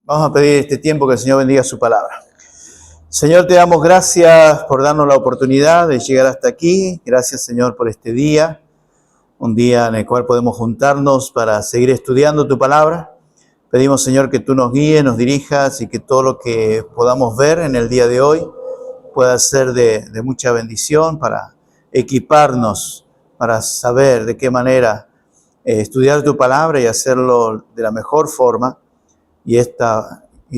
Vamos a pedir este tiempo que el Señor bendiga su palabra. Señor, te damos gracias por darnos la oportunidad de llegar hasta aquí. Gracias, Señor, por este día, un día en el cual podemos juntarnos para seguir estudiando tu palabra. Pedimos, Señor, que tú nos guíes, nos dirijas y que todo lo que podamos ver en el día de hoy pueda ser de mucha bendición para equiparnos, para saber de qué manera estudiar tu palabra y hacerlo de la mejor forma. Y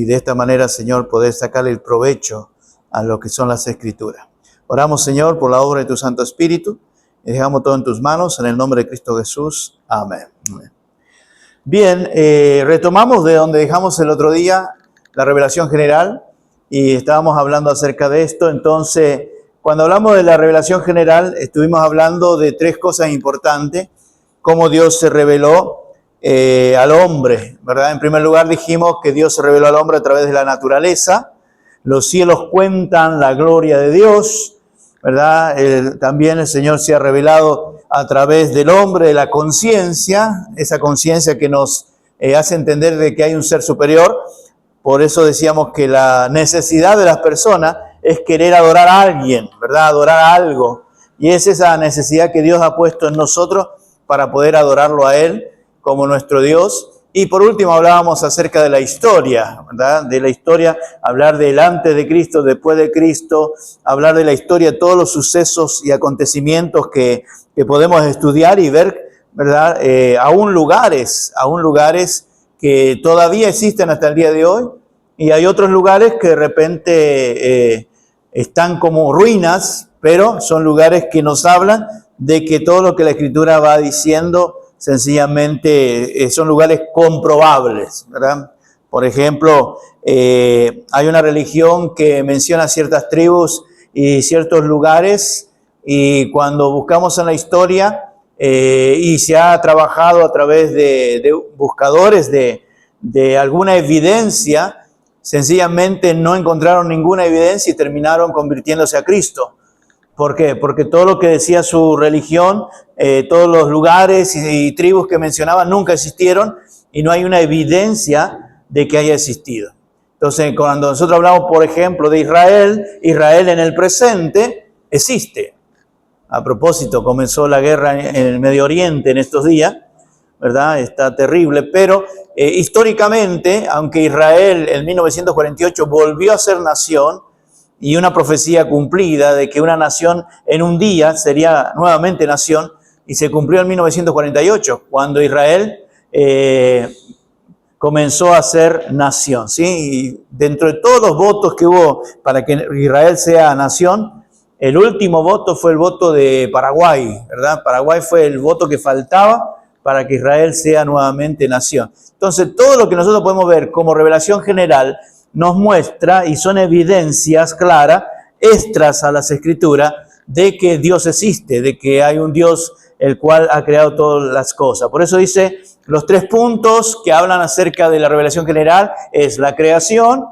de esta manera, Señor, poder sacarle el provecho a lo que son las Escrituras. Oramos, Señor, por la obra de tu Santo Espíritu y dejamos todo en tus manos, en el nombre de Cristo Jesús. Amén. Bien, retomamos de donde dejamos el otro día la revelación general y estábamos hablando acerca de esto. Entonces, cuando hablamos de la revelación general, estuvimos hablando de tres cosas importantes: cómo Dios se reveló al hombre, ¿verdad? En primer lugar dijimos que Dios se reveló al hombre a través de la naturaleza. Los cielos cuentan la gloria de Dios, ¿verdad? También el Señor se ha revelado a través del hombre, de la conciencia, esa conciencia que nos hace entender de que hay un ser superior. Por eso decíamos que la necesidad de las personas es querer adorar a alguien, ¿verdad? Adorar a algo. Y es esa necesidad que Dios ha puesto en nosotros para poder adorarlo a Él como nuestro Dios. Y por último hablábamos acerca de la historia, ¿verdad? De la historia, hablar del antes de Cristo, después de Cristo, hablar de la historia, todos los sucesos y acontecimientos que podemos estudiar y ver, ¿verdad? Aún lugares que todavía existen hasta el día de hoy, y hay otros lugares que de repente están como ruinas, pero son lugares que nos hablan de que todo lo que la Escritura va diciendo sencillamente son lugares comprobables, ¿verdad? Por ejemplo, hay una religión que menciona ciertas tribus y ciertos lugares, y cuando buscamos en la historia y se ha trabajado a través de buscadores de alguna evidencia, sencillamente no encontraron ninguna evidencia y terminaron convirtiéndose a Cristo. ¿Por qué? Porque todo lo que decía su religión, todos los lugares y tribus que mencionaban nunca existieron y no hay una evidencia de que haya existido. Entonces, cuando nosotros hablamos, por ejemplo, de Israel, Israel en el presente existe. A propósito, comenzó la guerra en el Medio Oriente en estos días, ¿verdad? Está terrible, pero históricamente, aunque Israel en 1948 volvió a ser nación, y una profecía cumplida de que una nación en un día sería nuevamente nación, y se cumplió en 1948, cuando Israel comenzó a ser nación, ¿sí? Y dentro de todos los votos que hubo para que Israel sea nación, el último voto fue el voto de Paraguay, ¿verdad? Paraguay fue el voto que faltaba para que Israel sea nuevamente nación. Entonces, todo lo que nosotros podemos ver como revelación general nos muestra, y son evidencias claras, extras a las Escrituras, de que Dios existe, de que hay un Dios el cual ha creado todas las cosas. Por eso dice, los tres puntos que hablan acerca de la revelación general es la creación,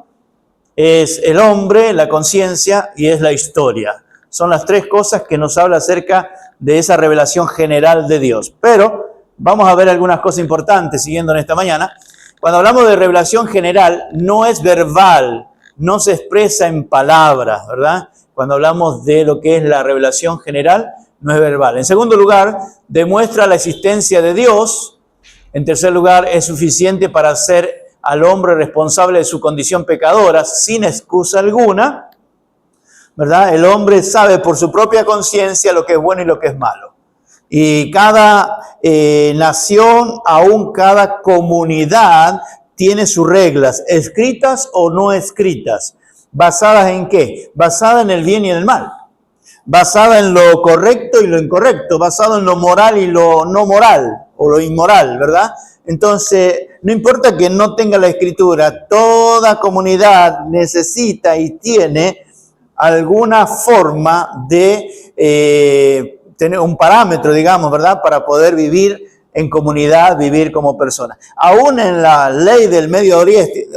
es el hombre, la conciencia y es la historia. Son las tres cosas que nos habla acerca de esa revelación general de Dios. Pero vamos a ver algunas cosas importantes siguiendo en esta mañana. Cuando hablamos de revelación general, no es verbal, no se expresa en palabras, ¿verdad? Cuando hablamos de lo que es la revelación general, no es verbal. En segundo lugar, demuestra la existencia de Dios. En tercer lugar, es suficiente para hacer al hombre responsable de su condición pecadora sin excusa alguna, ¿verdad? El hombre sabe por su propia conciencia lo que es bueno y lo que es malo. Y cada nación, aún cada comunidad, tiene sus reglas, escritas o no escritas. ¿Basadas en qué? Basada en el bien y en el mal. Basada en lo correcto y lo incorrecto. Basado en lo moral y lo no moral, o lo inmoral, ¿verdad? Entonces, no importa que no tenga la Escritura, toda comunidad necesita y tiene alguna forma de tener un parámetro, digamos, ¿verdad? Para poder vivir en comunidad, vivir como personas. Aún en la ley del Medio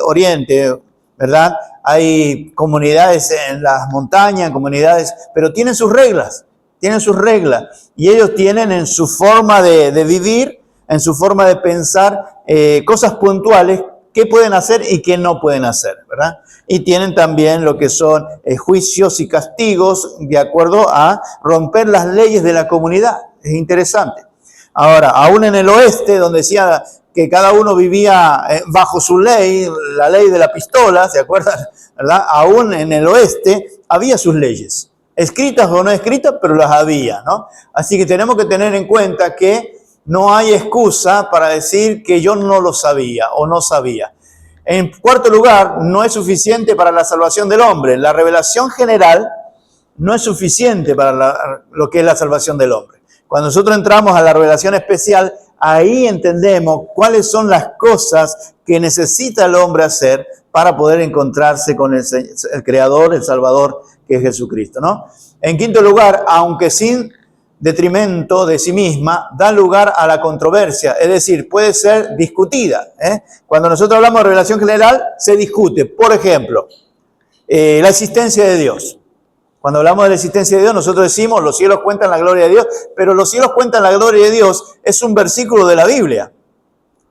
Oriente, ¿verdad? Hay comunidades en las montañas, comunidades, pero tienen sus reglas. Y ellos tienen en su forma de vivir, en su forma de pensar, cosas puntuales qué pueden hacer y qué no pueden hacer, ¿verdad? Y tienen también lo que son juicios y castigos de acuerdo a romper las leyes de la comunidad. Es interesante. Ahora, aún en el oeste, donde decía que cada uno vivía bajo su ley, la ley de la pistola, ¿se acuerdan? ¿Verdad? Aún en el oeste había sus leyes, escritas o no escritas, pero las había, ¿no? Así que tenemos que tener en cuenta que no hay excusa para decir que yo no lo sabía o no sabía. En cuarto lugar, no es suficiente para la salvación del hombre. La revelación general no es suficiente para lo que es la salvación del hombre. Cuando nosotros entramos a la revelación especial, ahí entendemos cuáles son las cosas que necesita el hombre hacer para poder encontrarse con el Creador, el Salvador, que es Jesucristo, ¿no? En quinto lugar, aunque sin detrimento de sí misma, da lugar a la controversia, es decir, puede ser discutida. Cuando nosotros hablamos de revelación general, se discute. Por ejemplo, la existencia de Dios. Cuando hablamos de la existencia de Dios, nosotros decimos, los cielos cuentan la gloria de Dios, pero los cielos cuentan la gloria de Dios es un versículo de la Biblia,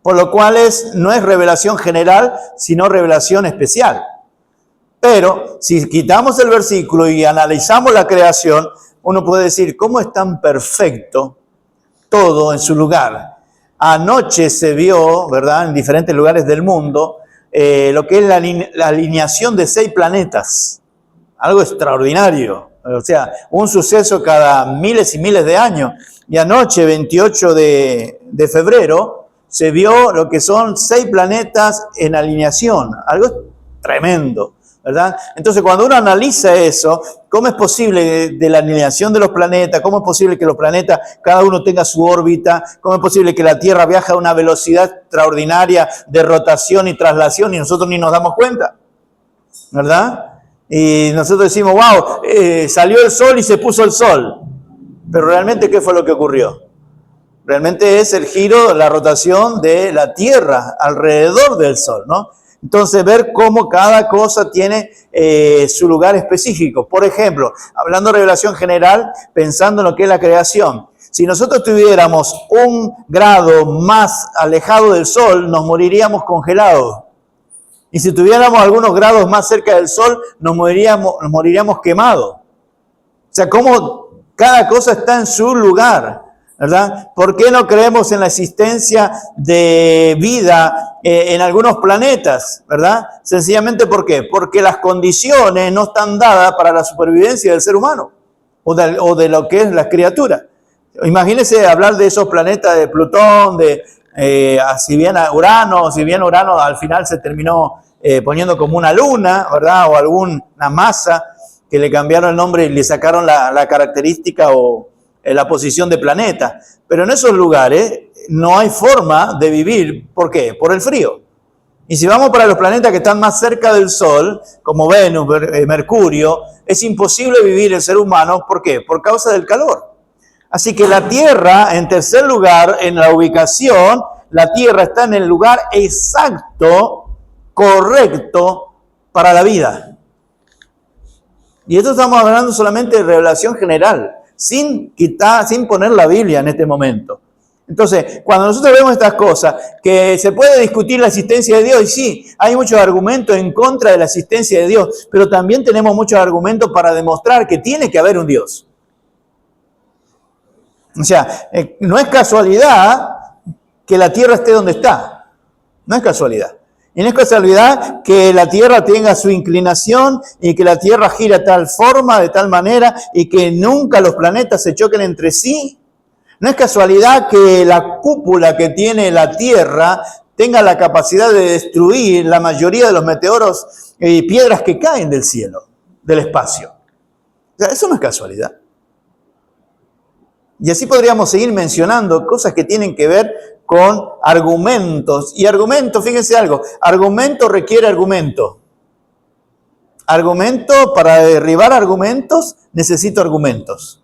por lo cual no es revelación general, sino revelación especial. Pero si quitamos el versículo y analizamos la creación, uno puede decir, ¿cómo es tan perfecto todo en su lugar? Anoche se vio, ¿verdad?, en diferentes lugares del mundo, lo que es la alineación de 6 planetas. Algo extraordinario, o sea, un suceso cada miles y miles de años. Y anoche, 28 de febrero, se vio lo que son 6 planetas en alineación. Algo tremendo, ¿verdad? Entonces, cuando uno analiza eso, ¿cómo es posible de la alineación de los planetas? ¿Cómo es posible que los planetas, cada uno tenga su órbita? ¿Cómo es posible que la Tierra viaje a una velocidad extraordinaria de rotación y traslación y nosotros ni nos damos cuenta? ¿Verdad? Y nosotros decimos, wow, salió el sol y se puso el sol. Pero realmente, ¿qué fue lo que ocurrió? Realmente es el giro, la rotación de la Tierra alrededor del sol, ¿no? Entonces, ver cómo cada cosa tiene su lugar específico. Por ejemplo, hablando de revelación general, pensando en lo que es la creación. Si nosotros tuviéramos 1 grado más alejado del sol, nos moriríamos congelados. Y si tuviéramos algunos grados más cerca del sol, nos moriríamos quemados. O sea, cómo cada cosa está en su lugar, ¿verdad? ¿Por qué no creemos en la existencia de vida en algunos planetas, ¿verdad? Sencillamente, ¿por qué? Porque las condiciones no están dadas para la supervivencia del ser humano o de lo que es la criatura. Imagínense hablar de esos planetas de Plutón, si bien Urano al final se terminó poniendo como una luna, ¿verdad? O alguna masa que le cambiaron el nombre y le sacaron la característica o la posición de planeta. Pero en esos lugares no hay forma de vivir. ¿Por qué? Por el frío. Y si vamos para los planetas que están más cerca del Sol, como Venus, Mercurio, es imposible vivir el ser humano. ¿Por qué? Por causa del calor. Así que la Tierra, en tercer lugar, en la ubicación, la Tierra está en el lugar exacto, correcto, para la vida. Y esto estamos hablando solamente de revelación general, sin poner la Biblia en este momento. Entonces, cuando nosotros vemos estas cosas, que se puede discutir la existencia de Dios, y sí, hay muchos argumentos en contra de la existencia de Dios, pero también tenemos muchos argumentos para demostrar que tiene que haber un Dios. O sea, no es casualidad que la Tierra esté donde está. No es casualidad. Y no es casualidad que la Tierra tenga su inclinación y que la Tierra gira de tal forma, de tal manera, y que nunca los planetas se choquen entre sí. No es casualidad que la cúpula que tiene la Tierra tenga la capacidad de destruir la mayoría de los meteoros y piedras que caen del cielo, del espacio. O sea, eso no es casualidad. Y así podríamos seguir mencionando cosas que tienen que ver con argumentos. Y argumentos, fíjense algo, argumento requiere argumento. Argumento, para derribar argumentos, necesito argumentos.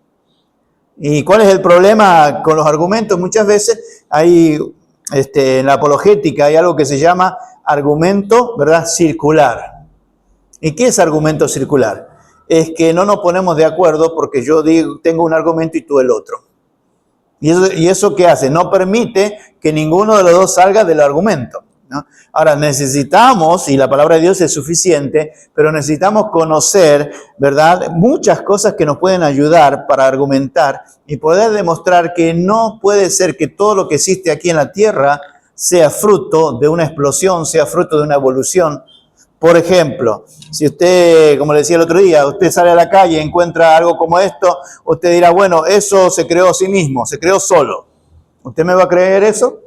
¿Y cuál es el problema con los argumentos? Muchas veces hay, en la apologética hay algo que se llama argumento, ¿verdad?, circular. ¿Y qué es argumento circular? Es que no nos ponemos de acuerdo porque yo tengo un argumento y tú el otro. ¿Y eso qué hace? No permite que ninguno de los dos salga del argumento. ¿no? Ahora necesitamos, y la palabra de Dios es suficiente, pero necesitamos conocer, ¿verdad?, muchas cosas que nos pueden ayudar para argumentar y poder demostrar que no puede ser que todo lo que existe aquí en la tierra sea fruto de una explosión, sea fruto de una evolución. Por ejemplo, si usted, como le decía el otro día, usted sale a la calle y encuentra algo como esto, usted dirá, bueno, eso se creó a sí mismo, se creó solo. ¿Usted me va a creer eso?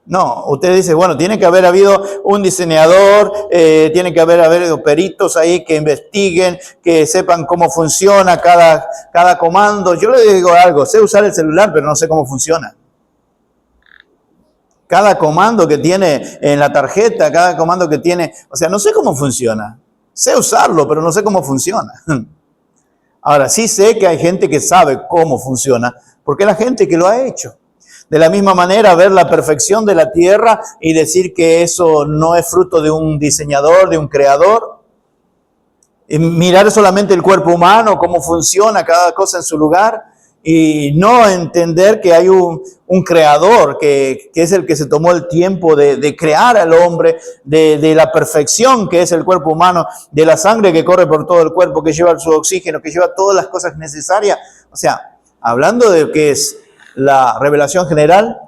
No, usted dice, bueno, tiene que haber habido un diseñador, tiene que haber habido peritos ahí que investiguen, que sepan cómo funciona cada comando. Yo le digo algo, sé usar el celular, pero no sé cómo funciona. Cada comando que tiene en la tarjeta, cada comando que tiene, o sea, no sé cómo funciona. Sé usarlo, pero no sé cómo funciona. Ahora, sí sé que hay gente que sabe cómo funciona, porque es la gente que lo ha hecho. De la misma manera, ver la perfección de la tierra y decir que eso no es fruto de un diseñador, de un creador. Y mirar solamente el cuerpo humano, cómo funciona cada cosa en su lugar, y no entender que hay un creador que es el que se tomó el tiempo de crear al hombre, de la perfección que es el cuerpo humano, de la sangre que corre por todo el cuerpo, que lleva su oxígeno, que lleva todas las cosas necesarias. O sea, hablando de lo que es la revelación general,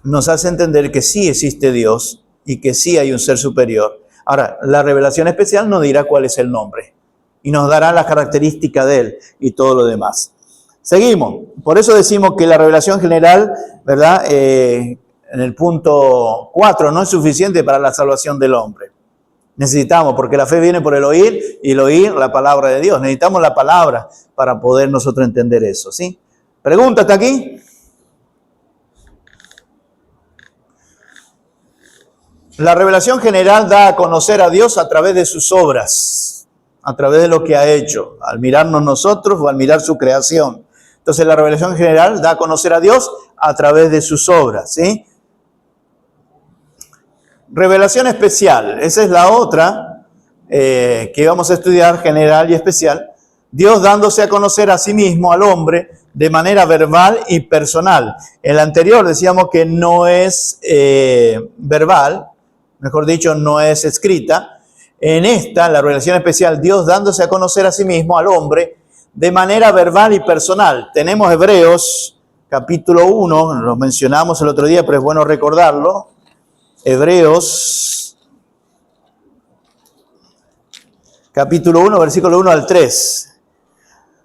nos hace entender que sí existe Dios y que sí hay un ser superior. Ahora, la revelación especial nos dirá cuál es el nombre y nos dará las características de él y todo lo demás. Seguimos. Por eso decimos que la revelación general, ¿verdad?, en el punto 4, no es suficiente para la salvación del hombre. Necesitamos, porque la fe viene por el oír y el oír la palabra de Dios. Necesitamos la palabra para poder nosotros entender eso, ¿sí? ¿Pregunta hasta aquí? La revelación general da a conocer a Dios a través de sus obras, a través de lo que ha hecho, al mirarnos nosotros o al mirar su creación. Entonces la revelación general da a conocer a Dios a través de sus obras, ¿sí? Revelación especial, esa es la otra que vamos a estudiar, general y especial. Dios dándose a conocer a sí mismo al hombre de manera verbal y personal. En la anterior decíamos que no es verbal, mejor dicho, no es escrita. En esta, la revelación especial, Dios dándose a conocer a sí mismo al hombre de manera verbal y personal. Tenemos Hebreos, capítulo 1, lo mencionamos el otro día, pero es bueno recordarlo. Hebreos, capítulo 1, versículo 1 al 3.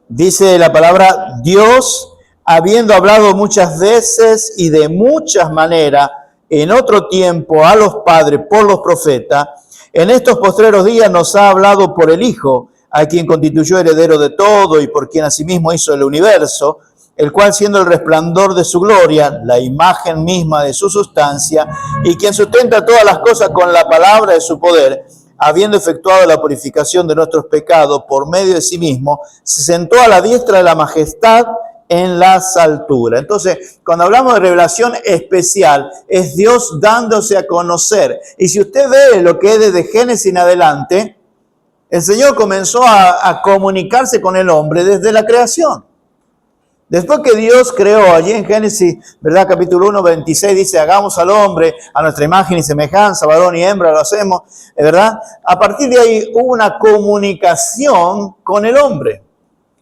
Dice la palabra, Dios, habiendo hablado muchas veces y de muchas maneras, en otro tiempo a los padres por los profetas, en estos postreros días nos ha hablado por el Hijo, a quien constituyó heredero de todo y por quien asimismo hizo el universo, el cual siendo el resplandor de su gloria, la imagen misma de su sustancia, y quien sustenta todas las cosas con la palabra de su poder, habiendo efectuado la purificación de nuestros pecados por medio de sí mismo, se sentó a la diestra de la majestad en las alturas. Entonces, cuando hablamos de revelación especial, es Dios dándose a conocer. Y si usted ve lo que es desde Génesis en adelante, el Señor comenzó a comunicarse con el hombre desde la creación. Después que Dios creó, allí en Génesis, ¿verdad? Capítulo 1, 26, dice, hagamos al hombre a nuestra imagen y semejanza, varón y hembra lo hacemos, ¿verdad? A partir de ahí hubo una comunicación con el hombre.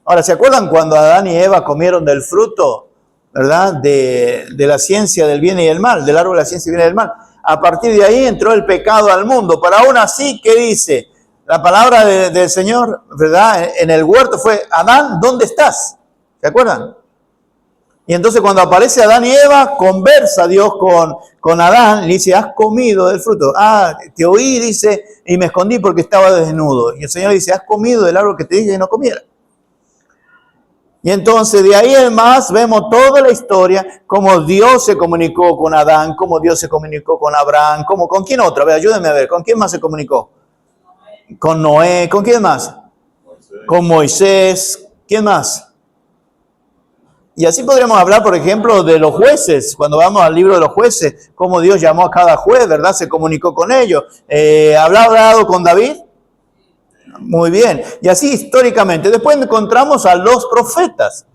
Ahora, ¿se acuerdan cuando Adán y Eva comieron del fruto, ¿verdad?, de la ciencia del bien y del mal, del árbol de la ciencia del bien y del mal? A partir de ahí entró el pecado al mundo, pero aún así, ¿qué dice? La palabra del Señor, ¿verdad?, en el huerto fue, Adán, ¿dónde estás? ¿Se acuerdan? Y entonces cuando aparece Adán y Eva, conversa Dios con Adán, le dice, ¿has comido del fruto? Ah, te oí, dice, y me escondí porque estaba desnudo. Y el Señor dice, ¿has comido del árbol que te dije que no comiera? Y entonces de ahí en más vemos toda la historia, cómo Dios se comunicó con Adán, cómo Dios se comunicó con Abraham, ¿con quién otra? A ver, ayúdenme a ver, ¿con quién más se comunicó? Con Noé, ¿con quién más? Con Moisés, ¿quién más? Y así podríamos hablar, por ejemplo, de los jueces. Cuando vamos al libro de los jueces, cómo Dios llamó a cada juez, ¿verdad? Se comunicó con ellos. ¿Habrá hablado con David? Muy bien. Y así históricamente. Después encontramos a los profetas.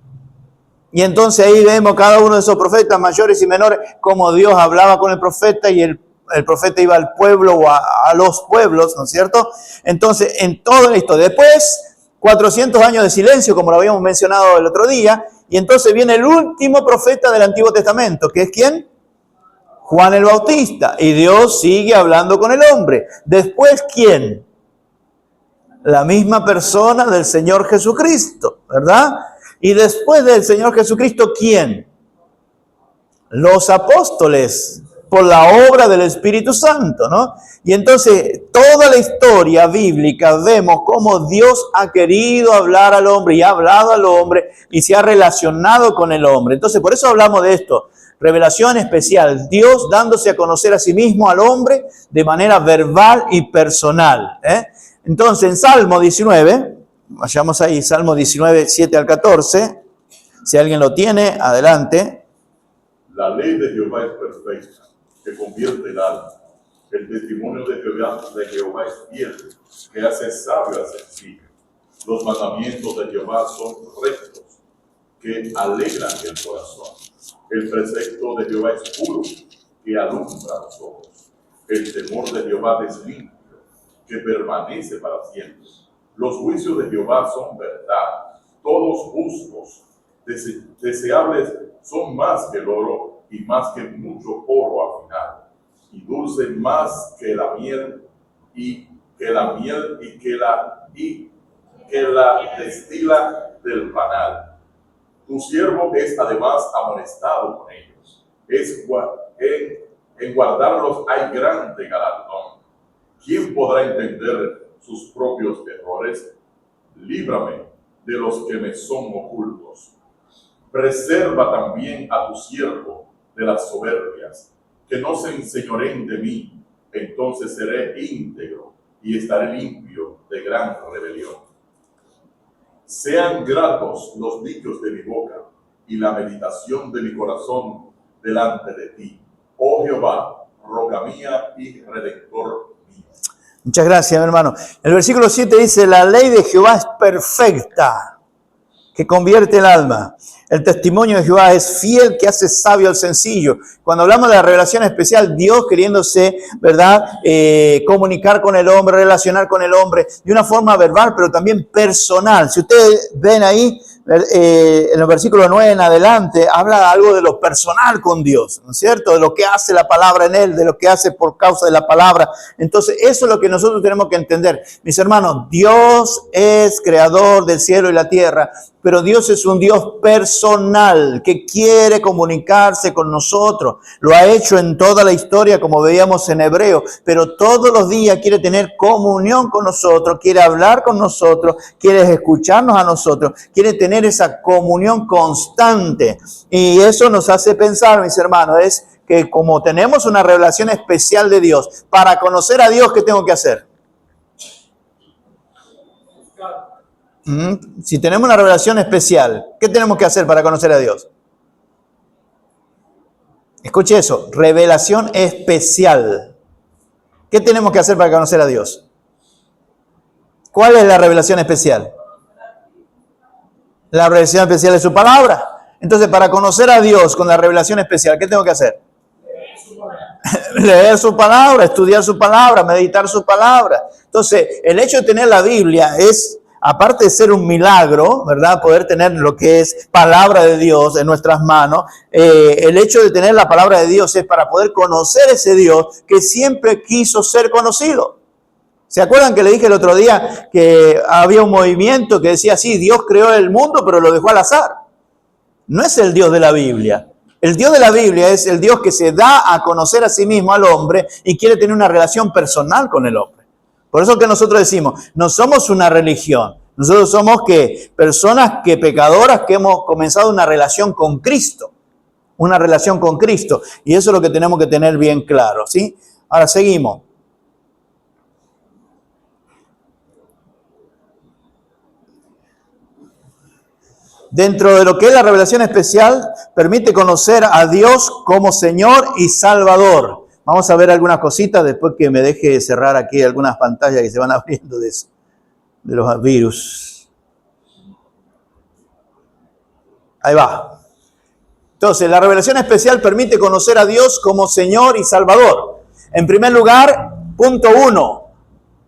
Y entonces ahí vemos cada uno de esos profetas mayores y menores, cómo Dios hablaba con el profeta y el profeta iba al pueblo o a los pueblos, ¿no es cierto? Entonces, en todo esto, después 400 años de silencio, como lo habíamos mencionado el otro día, y entonces viene el último profeta del Antiguo Testamento, que es ¿quién? Juan el Bautista. Y Dios sigue hablando con el hombre. Después, ¿quién? La misma persona del Señor Jesucristo, ¿verdad? Y después del Señor Jesucristo, ¿quién? Los apóstoles, por la obra del Espíritu Santo, ¿no? Y entonces, toda la historia bíblica vemos cómo Dios ha querido hablar al hombre y ha hablado al hombre y se ha relacionado con el hombre. Entonces, por eso hablamos de esto. Revelación especial, Dios dándose a conocer a sí mismo al hombre de manera verbal y personal. Entonces, en Salmo 19, vayamos ahí, Salmo 19, 7 al 14, si alguien lo tiene, adelante. La ley de Jehová es perfecta, que convierte el alma. El testimonio de Jehová es fiel, que hace sabio al sencillo. Los mandamientos de Jehová son rectos, que alegran el corazón. El precepto de Jehová es puro, que alumbra los ojos. El temor de Jehová es limpio, que permanece para siempre. Los juicios de Jehová son verdad, todos justos. Deseables son más que el oro y más que mucho oro afinado, y dulce más que la miel y que la destila del panal. Tu siervo es además amonestado con ellos. En guardarlos hay grande galardón. ¿Quién podrá entender sus propios errores? Líbrame de los que me son ocultos. Preserva también a tu siervo de las soberbias, que no se enseñoreen de mí. Entonces seré íntegro y estaré limpio de gran rebelión. Sean gratos los dichos de mi boca y la meditación de mi corazón delante de ti, oh Jehová, roca mía y redentor mío. Muchas gracias, mi hermano. El versículo 7 dice, la ley de Jehová es perfecta, que convierte el alma. El testimonio de Jehová es fiel, que hace sabio al sencillo. Cuando hablamos de la revelación especial, Dios queriéndose, ¿verdad?, comunicar con el hombre, relacionar con el hombre de una forma verbal, pero también personal. Si ustedes ven ahí, en el versículo 9 en adelante, habla algo de lo personal con Dios, ¿no es cierto? De lo que hace la palabra en él, de lo que hace por causa de la palabra. Entonces, eso es lo que nosotros tenemos que entender. Mis hermanos, Dios es creador del cielo y la tierra, pero Dios es un Dios personal que quiere comunicarse con nosotros. Lo ha hecho en toda la historia, como veíamos en Hebreo, pero todos los días quiere tener comunión con nosotros, quiere hablar con nosotros, quiere escucharnos a nosotros, quiere tener esa comunión constante. Y eso nos hace pensar, mis hermanos, es que como tenemos una revelación especial de Dios, para conocer a Dios, ¿qué tengo que hacer? Si tenemos una revelación especial, ¿qué tenemos que hacer para conocer a Dios? Escuche eso, revelación especial. ¿Qué tenemos que hacer para conocer a Dios? ¿Cuál es la revelación especial? La revelación especial es su palabra. Entonces, para conocer a Dios con la revelación especial, ¿qué tengo que hacer? Leer su palabra, estudiar su palabra, meditar su palabra. Entonces, el hecho de tener la Biblia es, aparte de ser un milagro, ¿verdad? Poder tener lo que es palabra de Dios en nuestras manos. El hecho de tener la palabra de Dios es para poder conocer ese Dios que siempre quiso ser conocido. ¿Se acuerdan que le dije el otro día que había un movimiento que decía, sí, Dios creó el mundo, pero lo dejó al azar? No es el Dios de la Biblia. El Dios de la Biblia es el Dios que se da a conocer a sí mismo al hombre y quiere tener una relación personal con el hombre. Por eso que nosotros decimos, no somos una religión. Nosotros somos personas pecadoras que hemos comenzado una relación con Cristo. Una relación con Cristo. Y eso es lo que tenemos que tener bien claro, ¿sí? Ahora seguimos. Dentro de lo que es la revelación especial, permite conocer a Dios como Señor y Salvador. Vamos a ver algunas cositas después que me deje cerrar aquí algunas pantallas que se van abriendo de eso, de los virus. Ahí va. Entonces, la revelación especial permite conocer a Dios como Señor y Salvador. En primer lugar, punto 1,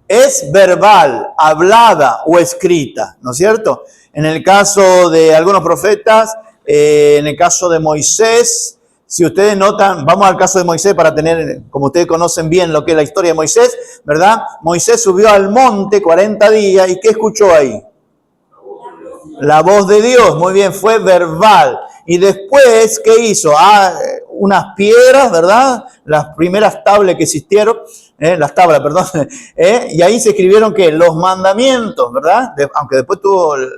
es verbal, hablada o escrita, ¿no es cierto? En el caso de algunos profetas, en el caso de Moisés, si ustedes notan, vamos al caso de Moisés para tener, como ustedes conocen bien lo que es la historia de Moisés, ¿verdad? Moisés subió al monte 40 días y ¿qué escuchó ahí? La voz de Dios, muy bien, fue verbal. Y después, ¿qué hizo? Unas piedras, ¿verdad? Las primeras tablas que existieron, las tablas, perdón, y ahí se escribieron ¿qué? Los mandamientos, ¿verdad? Aunque después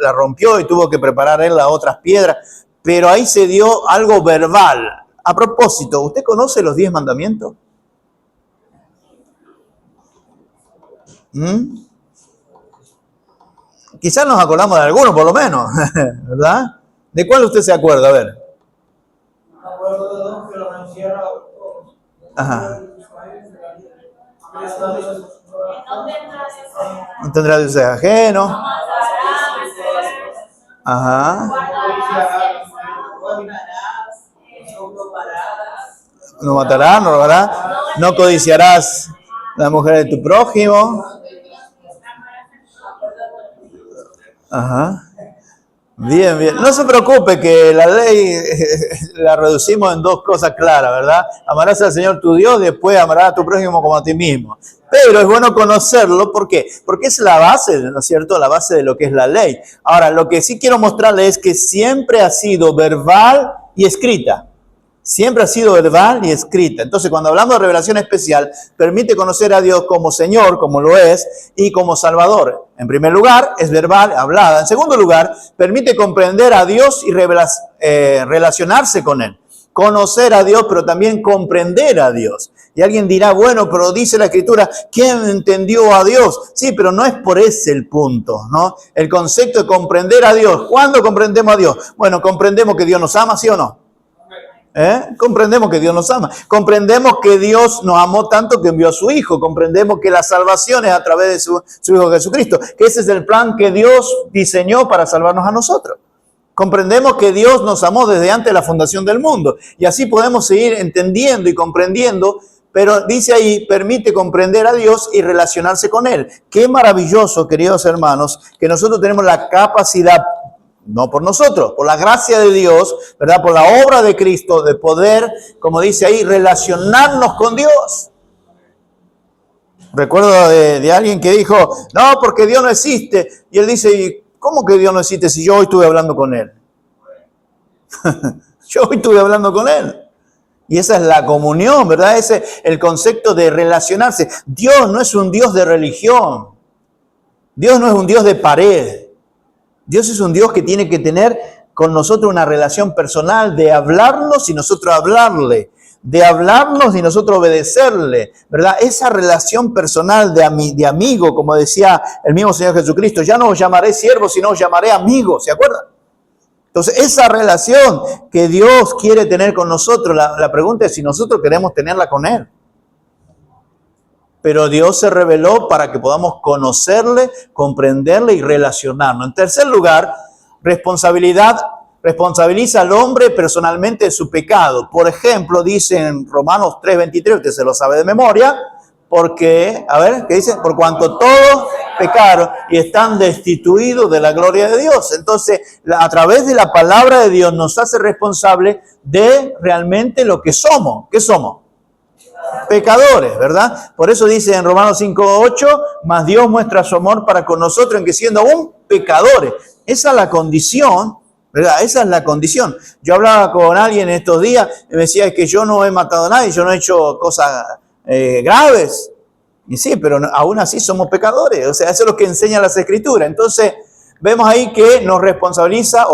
la rompió y tuvo que preparar él las otras piedras, pero ahí se dio algo verbal. A propósito, ¿usted conoce los 10 mandamientos? Quizás nos acordamos de algunos, por lo menos, ¿verdad? ¿De cuál usted se acuerda? A ver. Me acuerdo de dos que lo menciona. Ajá. No tendrá dioses ajenos. Ajá. No matarás, no robarás. No codiciarás la mujer de tu prójimo. Ajá. Bien, bien. No se preocupe que la ley la reducimos en 2 cosas claras, ¿verdad? Amarás al Señor tu Dios, después amarás a tu prójimo como a ti mismo. Pero es bueno conocerlo, ¿por qué? Porque es la base, ¿no es cierto? La base de lo que es la ley. Ahora, lo que sí quiero mostrarles es que siempre ha sido verbal y escrita. Siempre ha sido verbal y escrita. Entonces, cuando hablamos de revelación especial, permite conocer a Dios como Señor, como lo es, y como Salvador. En primer lugar, es verbal, hablada. En segundo lugar, permite comprender a Dios y relacionarse con Él. Conocer a Dios, pero también comprender a Dios. Y alguien dirá, bueno, pero dice la Escritura, ¿quién entendió a Dios? Sí, pero no es por ese el punto, ¿no? El concepto de comprender a Dios. ¿Cuándo comprendemos a Dios? Bueno, comprendemos que Dios nos ama, ¿sí o no? Comprendemos que Dios nos ama. Comprendemos que Dios nos amó tanto que envió a su Hijo. Comprendemos que la salvación es a través de su Hijo Jesucristo. Que ese es el plan que Dios diseñó para salvarnos a nosotros. Comprendemos que Dios nos amó desde antes de la fundación del mundo. Y así podemos seguir entendiendo y comprendiendo. Pero dice ahí, permite comprender a Dios y relacionarse con Él. Qué maravilloso, queridos hermanos, que nosotros tenemos la capacidad, no por nosotros, por la gracia de Dios, ¿verdad? Por la obra de Cristo, de poder, como dice ahí, relacionarnos con Dios. Recuerdo de alguien que dijo, no, porque Dios no existe. Y él dice, ¿cómo que Dios no existe si yo hoy estuve hablando con Él? Yo hoy estuve hablando con Él. Y esa es la comunión, ¿verdad? Ese es el concepto de relacionarse. Dios no es un Dios de religión. Dios no es un Dios de pared. Dios es un Dios que tiene que tener con nosotros una relación personal de hablarnos y nosotros hablarle, de hablarnos y nosotros obedecerle, ¿verdad? Esa relación personal de amigo, como decía el mismo Señor Jesucristo, ya no os llamaré siervos, sino os llamaré amigos, ¿se acuerdan? Entonces, esa relación que Dios quiere tener con nosotros, la pregunta es si nosotros queremos tenerla con Él. Pero Dios se reveló para que podamos conocerle, comprenderle y relacionarnos. En tercer lugar, responsabiliza al hombre personalmente de su pecado. Por ejemplo, dice en Romanos 3:23, usted se lo sabe de memoria, porque, a ver, ¿qué dice? Por cuanto todos pecaron y están destituidos de la gloria de Dios. Entonces, a través de la palabra de Dios nos hace responsable de realmente lo que somos. ¿Qué somos? Pecadores, ¿verdad? Por eso dice en Romanos 5:8, mas Dios muestra su amor para con nosotros en que siendo aún pecadores. Esa es la condición, ¿verdad? Esa es la condición. Yo hablaba con alguien estos días y me decía que yo no he matado a nadie, yo no he hecho cosas graves. Y sí, pero aún así somos pecadores. O sea, eso es lo que enseña las Escrituras. Entonces, vemos ahí que nos responsabiliza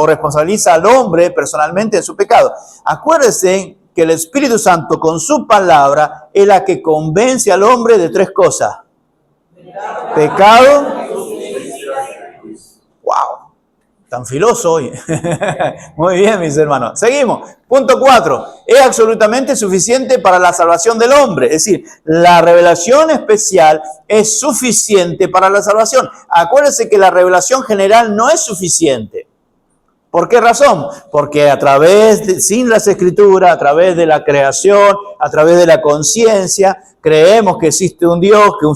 al hombre personalmente de su pecado. Acuérdense que el Espíritu Santo con su palabra es la que convence al hombre de 3 cosas. Pecado. Wow, tan filoso hoy. Muy bien, mis hermanos. Seguimos. Punto 4. Es absolutamente suficiente para la salvación del hombre. Es decir, la revelación especial es suficiente para la salvación. Acuérdense que la revelación general no es suficiente. ¿Por qué razón? Porque sin las escrituras, a través de la creación, a través de la conciencia, creemos que existe un Dios, que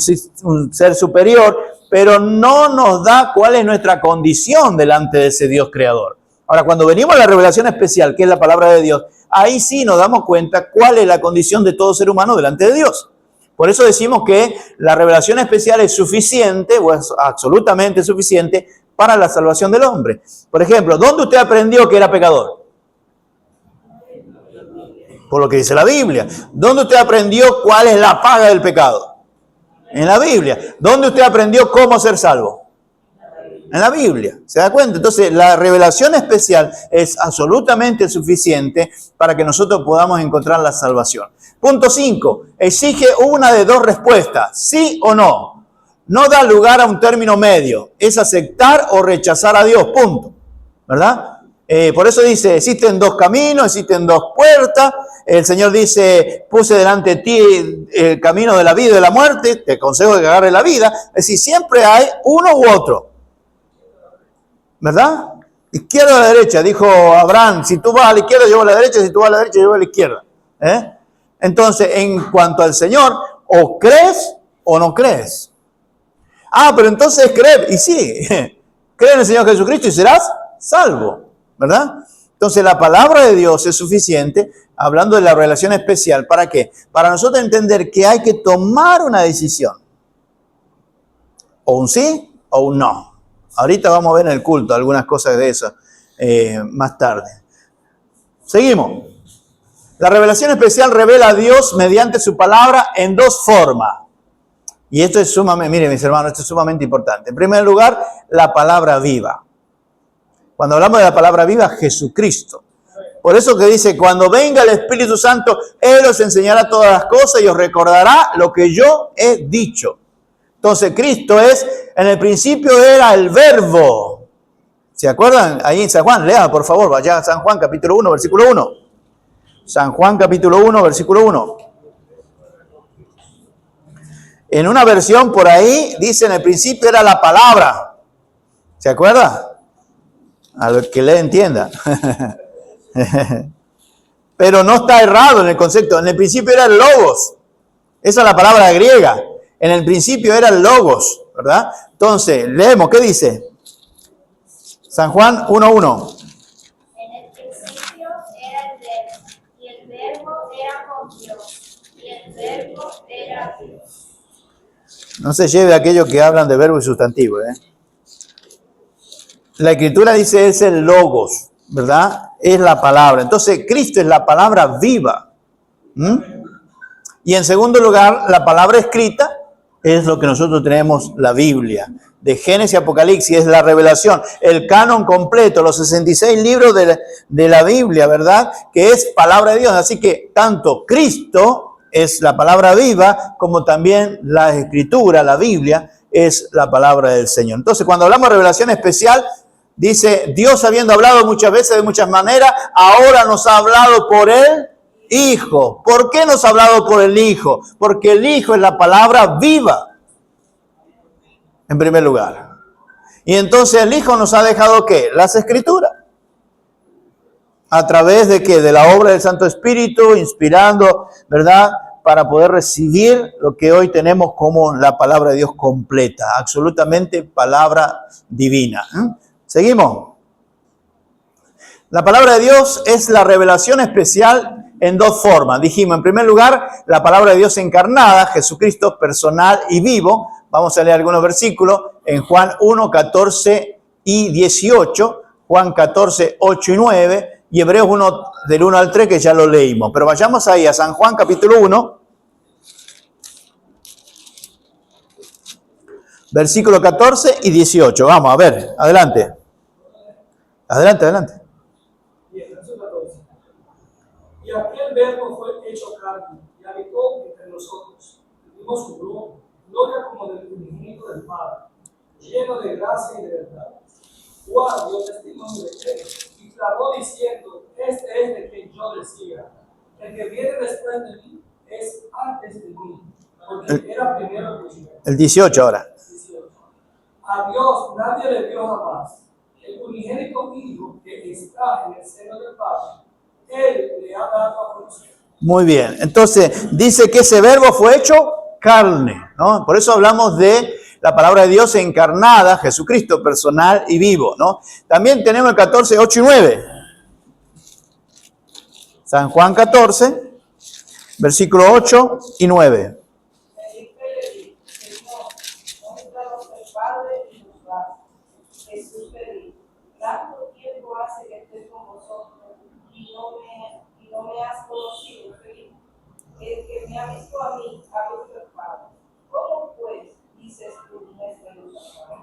un ser superior, pero no nos da cuál es nuestra condición delante de ese Dios creador. Ahora, cuando venimos a la revelación especial, que es la palabra de Dios, ahí sí nos damos cuenta cuál es la condición de todo ser humano delante de Dios. Por eso decimos que la revelación especial es suficiente, o es absolutamente suficiente, para la salvación del hombre. Por ejemplo, ¿dónde usted aprendió que era pecador? Por lo que dice la Biblia. ¿Dónde usted aprendió cuál es la paga del pecado? En la Biblia. ¿Dónde usted aprendió cómo ser salvo? En la Biblia. ¿Se da cuenta? Entonces, la revelación especial es absolutamente suficiente para que nosotros podamos encontrar la salvación. Punto 5. Exige una de dos respuestas. ¿Sí o no? No da lugar a un término medio. Es aceptar o rechazar a Dios. Punto. ¿Verdad? Por eso dice, existen dos caminos, existen dos puertas. El Señor dice, puse delante de ti el camino de la vida y de la muerte. Te aconsejo que agarres la vida. Es decir, siempre hay uno u otro. ¿Verdad? Izquierda o derecha, dijo Abraham, si tú vas a la izquierda, yo voy a la derecha, si tú vas a la derecha, yo voy a la izquierda. Entonces, en cuanto al Señor, o crees o no crees. Pero entonces creer, y sí, cree en el Señor Jesucristo y serás salvo, ¿verdad? Entonces, la palabra de Dios es suficiente, hablando de la relación especial, ¿para qué? Para nosotros entender que hay que tomar una decisión. O un sí o un no. Ahorita vamos a ver en el culto algunas cosas de eso más tarde. Seguimos. La revelación especial revela a Dios mediante su palabra en dos formas. Y esto es sumamente, miren mis hermanos, esto es sumamente importante. En primer lugar, la palabra viva. Cuando hablamos de la palabra viva, Jesucristo. Por eso que dice, cuando venga el Espíritu Santo, Él os enseñará todas las cosas y os recordará lo que yo he dicho. Entonces, Cristo en el principio era el verbo. ¿Se acuerdan? Ahí en San Juan, lea por favor, vaya a San Juan capítulo 1, versículo 1. San Juan capítulo 1, versículo 1. En una versión por ahí dice, en el principio era la palabra. ¿Se acuerda? A lo que le entienda. Pero no está errado en el concepto. En el principio era el logos. Esa es la palabra griega. En el principio era el logos, ¿verdad? Entonces, leemos, ¿qué dice? San Juan 1:1. En el principio era el verbo, y el verbo era con Dios, y el verbo era Dios. No se lleve a aquellos que hablan de verbo y sustantivo, La Escritura dice es el logos, ¿verdad? Es la palabra. Entonces, Cristo es la palabra viva. Y en segundo lugar, la palabra escrita es lo que nosotros tenemos, la Biblia. De Génesis a Apocalipsis es la revelación, el canon completo, los 66 libros de la Biblia, ¿verdad? Que es palabra de Dios. Así que tanto Cristo es la palabra viva, como también la Escritura, la Biblia, es la palabra del Señor. Entonces, cuando hablamos de revelación especial, dice, Dios habiendo hablado muchas veces de muchas maneras, ahora nos ha hablado por el Hijo. ¿Por qué nos ha hablado por el Hijo? Porque el Hijo es la palabra viva, en primer lugar. Y entonces el Hijo nos ha dejado, ¿qué? Las Escrituras. ¿A través de qué? De la obra del Santo Espíritu, inspirando, ¿verdad? Para poder recibir lo que hoy tenemos como la palabra de Dios completa. Absolutamente palabra divina. ¿Seguimos? La palabra de Dios es la revelación especial en dos formas. Dijimos, en primer lugar, la palabra de Dios encarnada, Jesucristo personal y vivo. Vamos a leer algunos versículos en Juan 1, 14 y 18, Juan 14, 8 y 9, y Hebreos 1, del 1 al 3, que ya lo leímos. Pero vayamos ahí a San Juan capítulo 1, versículo 14 y 18. Vamos, a ver, adelante. Adelante. Y aquel verbo fue hecho carne y habitó entre nosotros. Vimos su gloria como del unigénito del Padre, lleno de gracia y de verdad. Juan dio testimonio de él y clamó diciendo, este es de quien yo decía, el que viene después de mí es antes de mí, porque era primero que yo. El 18 ahora. 18. A Dios nadie le vio jamás. Él el unigénito Hijo que está en el seno del Padre, Él le ha dado a conocer. Muy bien. Entonces, dice que ese verbo fue hecho carne, ¿no? Por eso hablamos de la palabra de Dios encarnada, Jesucristo personal y vivo, ¿no? También tenemos el 14, 8 y 9. San Juan 14, versículo 8 y 9. Felipe le dijo, Señor, muéstranos el Padre y nos basta. Jesús le dijo, tanto tiempo hace que estoy con vosotros y no me has conocido, Felipe. El que me ha visto a mí, ha visto al Padre. ¿Cómo pues dices tú, muéstranos al Padre?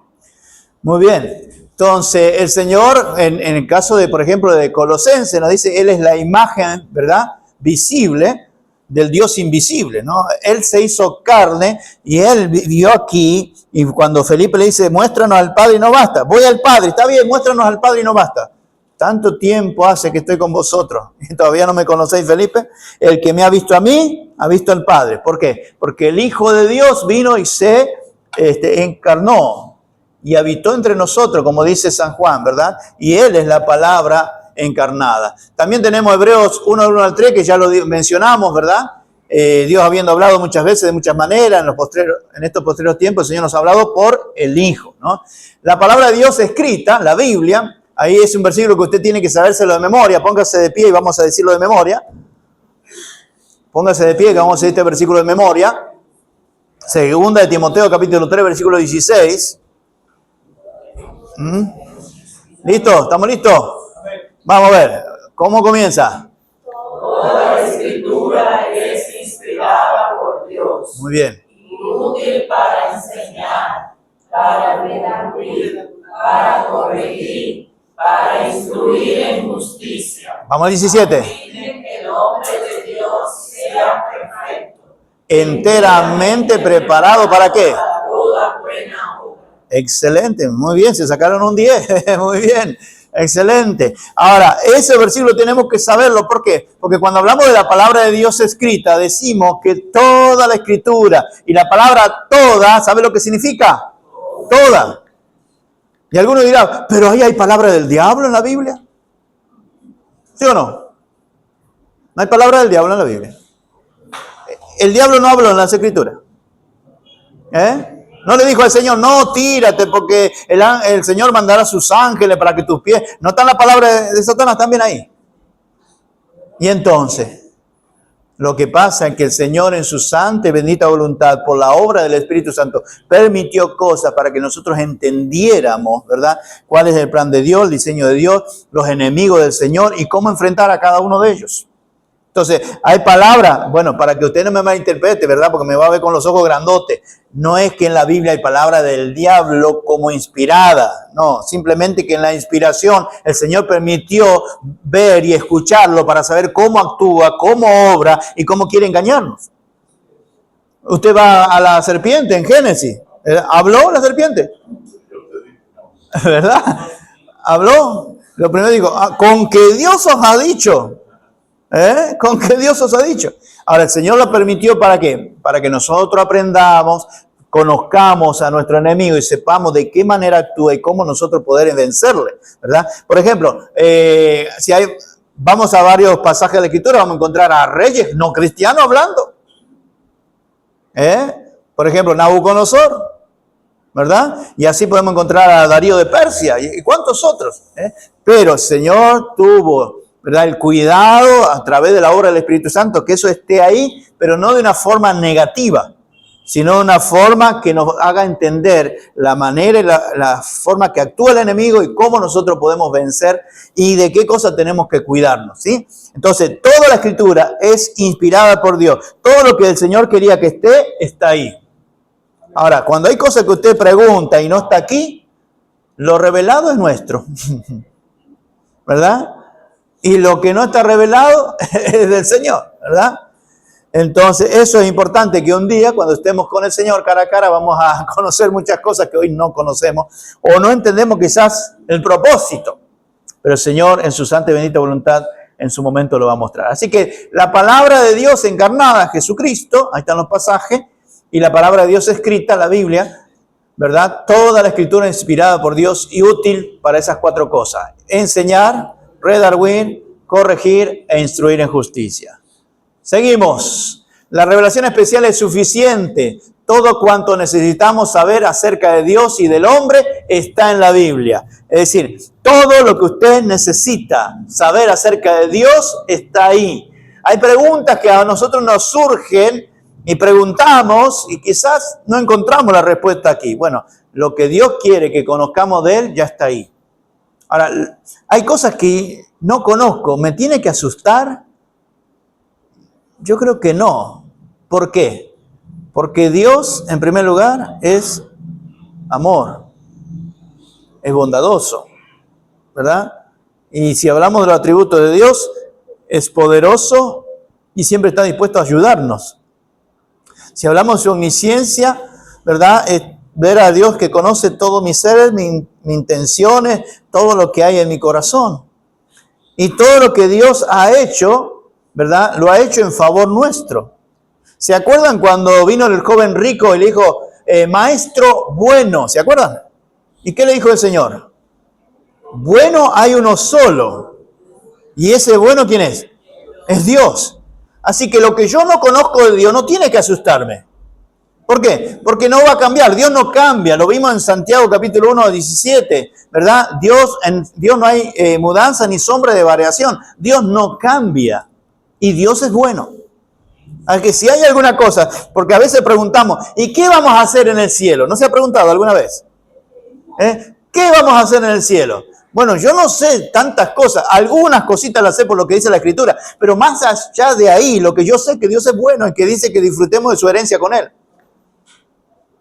Muy bien. Entonces, el Señor, en el caso de, por ejemplo, de Colosenses, nos dice, Él es la imagen, ¿verdad?, visible del Dios invisible, ¿no? Él se hizo carne y Él vivió aquí, y cuando Felipe le dice, muéstranos al Padre y no basta, voy al Padre, está bien, muéstranos al Padre y no basta. Tanto tiempo hace que estoy con vosotros y todavía no me conocéis, Felipe. El que me ha visto a mí, ha visto al Padre. ¿Por qué? Porque el Hijo de Dios vino y se encarnó y habitó entre nosotros, como dice San Juan, ¿verdad? Y Él es la palabra encarnada. También tenemos Hebreos 1, 1 al 3, que ya lo mencionamos, ¿verdad? Dios habiendo hablado muchas veces, de muchas maneras, en estos posteriores tiempos, el Señor nos ha hablado por el Hijo, ¿no? La palabra de Dios escrita, la Biblia, ahí es un versículo que usted tiene que sabérselo de memoria. Póngase de pie y vamos a decirlo de memoria. Póngase de pie que vamos a decir este versículo de memoria. Segunda de Timoteo, capítulo 3, versículo 16. ¿Listo? ¿Estamos listos? Vamos a ver. ¿Cómo comienza? Toda la escritura es inspirada por Dios. Muy bien. Y útil para enseñar, para redarguir, para corregir, para instruir en justicia. Vamos al 17. A fin de que el hombre de Dios sea perfecto, Enteramente preparado ¿para qué? para toda buena obra. Excelente, muy bien, se sacaron un 10, muy bien, excelente. Ahora, ese versículo tenemos que saberlo, ¿por qué? Porque cuando hablamos de la palabra de Dios escrita, decimos que toda la escritura, y la palabra toda, ¿sabe lo que significa? Toda. Y alguno dirá, pero ahí hay palabra del diablo en la Biblia. ¿Sí o no? No hay palabra del diablo en la Biblia. El diablo no habló en las escrituras. No le dijo al Señor, no, tírate, porque el Señor mandará a sus ángeles para que tus pies... ¿No están las palabras de Satanás también ahí? Y entonces, lo que pasa es que el Señor en su santa y bendita voluntad, por la obra del Espíritu Santo, permitió cosas para que nosotros entendiéramos, ¿verdad?, cuál es el plan de Dios, el diseño de Dios, los enemigos del Señor y cómo enfrentar a cada uno de ellos. Entonces, hay palabras, bueno, para que usted no me malinterprete, ¿verdad?, porque me va a ver con los ojos grandotes. No es que en la Biblia hay palabra del diablo como inspirada, no, simplemente que en la inspiración el Señor permitió ver y escucharlo para saber cómo actúa, cómo obra y cómo quiere engañarnos. Usted va a la serpiente en Génesis, ¿habló la serpiente? ¿Verdad? ¿Habló? Lo primero dijo, con que Dios os ha dicho. ¿Con qué Dios os ha dicho? Ahora, el Señor lo permitió ¿para qué? Para que nosotros aprendamos, conozcamos a nuestro enemigo y sepamos de qué manera actúa y cómo nosotros poder vencerle, ¿verdad? Por ejemplo, vamos a varios pasajes de la Escritura, vamos a encontrar a reyes no cristianos hablando. Por ejemplo, Nabucodonosor, ¿verdad? Y así podemos encontrar a Darío de Persia y cuántos otros. Pero el Señor tuvo, ¿verdad?, el cuidado a través de la obra del Espíritu Santo, que eso esté ahí, pero no de una forma negativa, sino de una forma que nos haga entender la manera y la forma que actúa el enemigo y cómo nosotros podemos vencer y de qué cosas tenemos que cuidarnos, ¿sí? Entonces, toda la Escritura es inspirada por Dios. Todo lo que el Señor quería que esté, está ahí. Ahora, cuando hay cosas que usted pregunta y no está aquí, lo revelado es nuestro, ¿verdad? Y lo que no está revelado es del Señor, ¿verdad? Entonces, eso es importante, que un día, cuando estemos con el Señor cara a cara, vamos a conocer muchas cosas que hoy no conocemos o no entendemos quizás el propósito. Pero el Señor, en su santa y bendita voluntad, en su momento lo va a mostrar. Así que la palabra de Dios encarnada, Jesucristo, ahí están los pasajes, y la palabra de Dios escrita, la Biblia, ¿verdad? Toda la escritura inspirada por Dios y útil para esas 4 cosas. Enseñar, redarguir, corregir e instruir en justicia. Seguimos. La revelación especial es suficiente. Todo cuanto necesitamos saber acerca de Dios y del hombre está en la Biblia. Es decir, todo lo que usted necesita saber acerca de Dios está ahí. Hay preguntas que a nosotros nos surgen y preguntamos y quizás no encontramos la respuesta aquí. Bueno, lo que Dios quiere que conozcamos de Él ya está ahí. Ahora, hay cosas que no conozco. ¿Me tiene que asustar? Yo creo que no. ¿Por qué? Porque Dios, en primer lugar, es amor. Es bondadoso, ¿verdad? Y si hablamos de los atributos de Dios, es poderoso y siempre está dispuesto a ayudarnos. Si hablamos de su omnisciencia, ¿verdad? Es ver a Dios que conoce todo mi ser, mis intenciones, todo lo que hay en mi corazón. Y todo lo que Dios ha hecho, ¿verdad? Lo ha hecho en favor nuestro. ¿Se acuerdan cuando vino el joven rico y le dijo, maestro bueno? ¿Se acuerdan? ¿Y qué le dijo el Señor? Bueno hay uno solo. ¿Y ese bueno quién es? Es Dios. Así que lo que yo no conozco de Dios no tiene que asustarme. ¿Por qué? Porque no va a cambiar. Dios no cambia. Lo vimos en Santiago capítulo 1, 17. ¿Verdad? En Dios no hay mudanza ni sombra de variación. Dios no cambia. Y Dios es bueno. Así que si hay alguna cosa, porque a veces preguntamos, ¿y qué vamos a hacer en el cielo? ¿No se ha preguntado alguna vez? ¿Qué vamos a hacer en el cielo? Bueno, yo no sé tantas cosas, algunas cositas las sé por lo que dice la Escritura, pero más allá de ahí, lo que yo sé es que Dios es bueno y que dice que disfrutemos de su herencia con Él.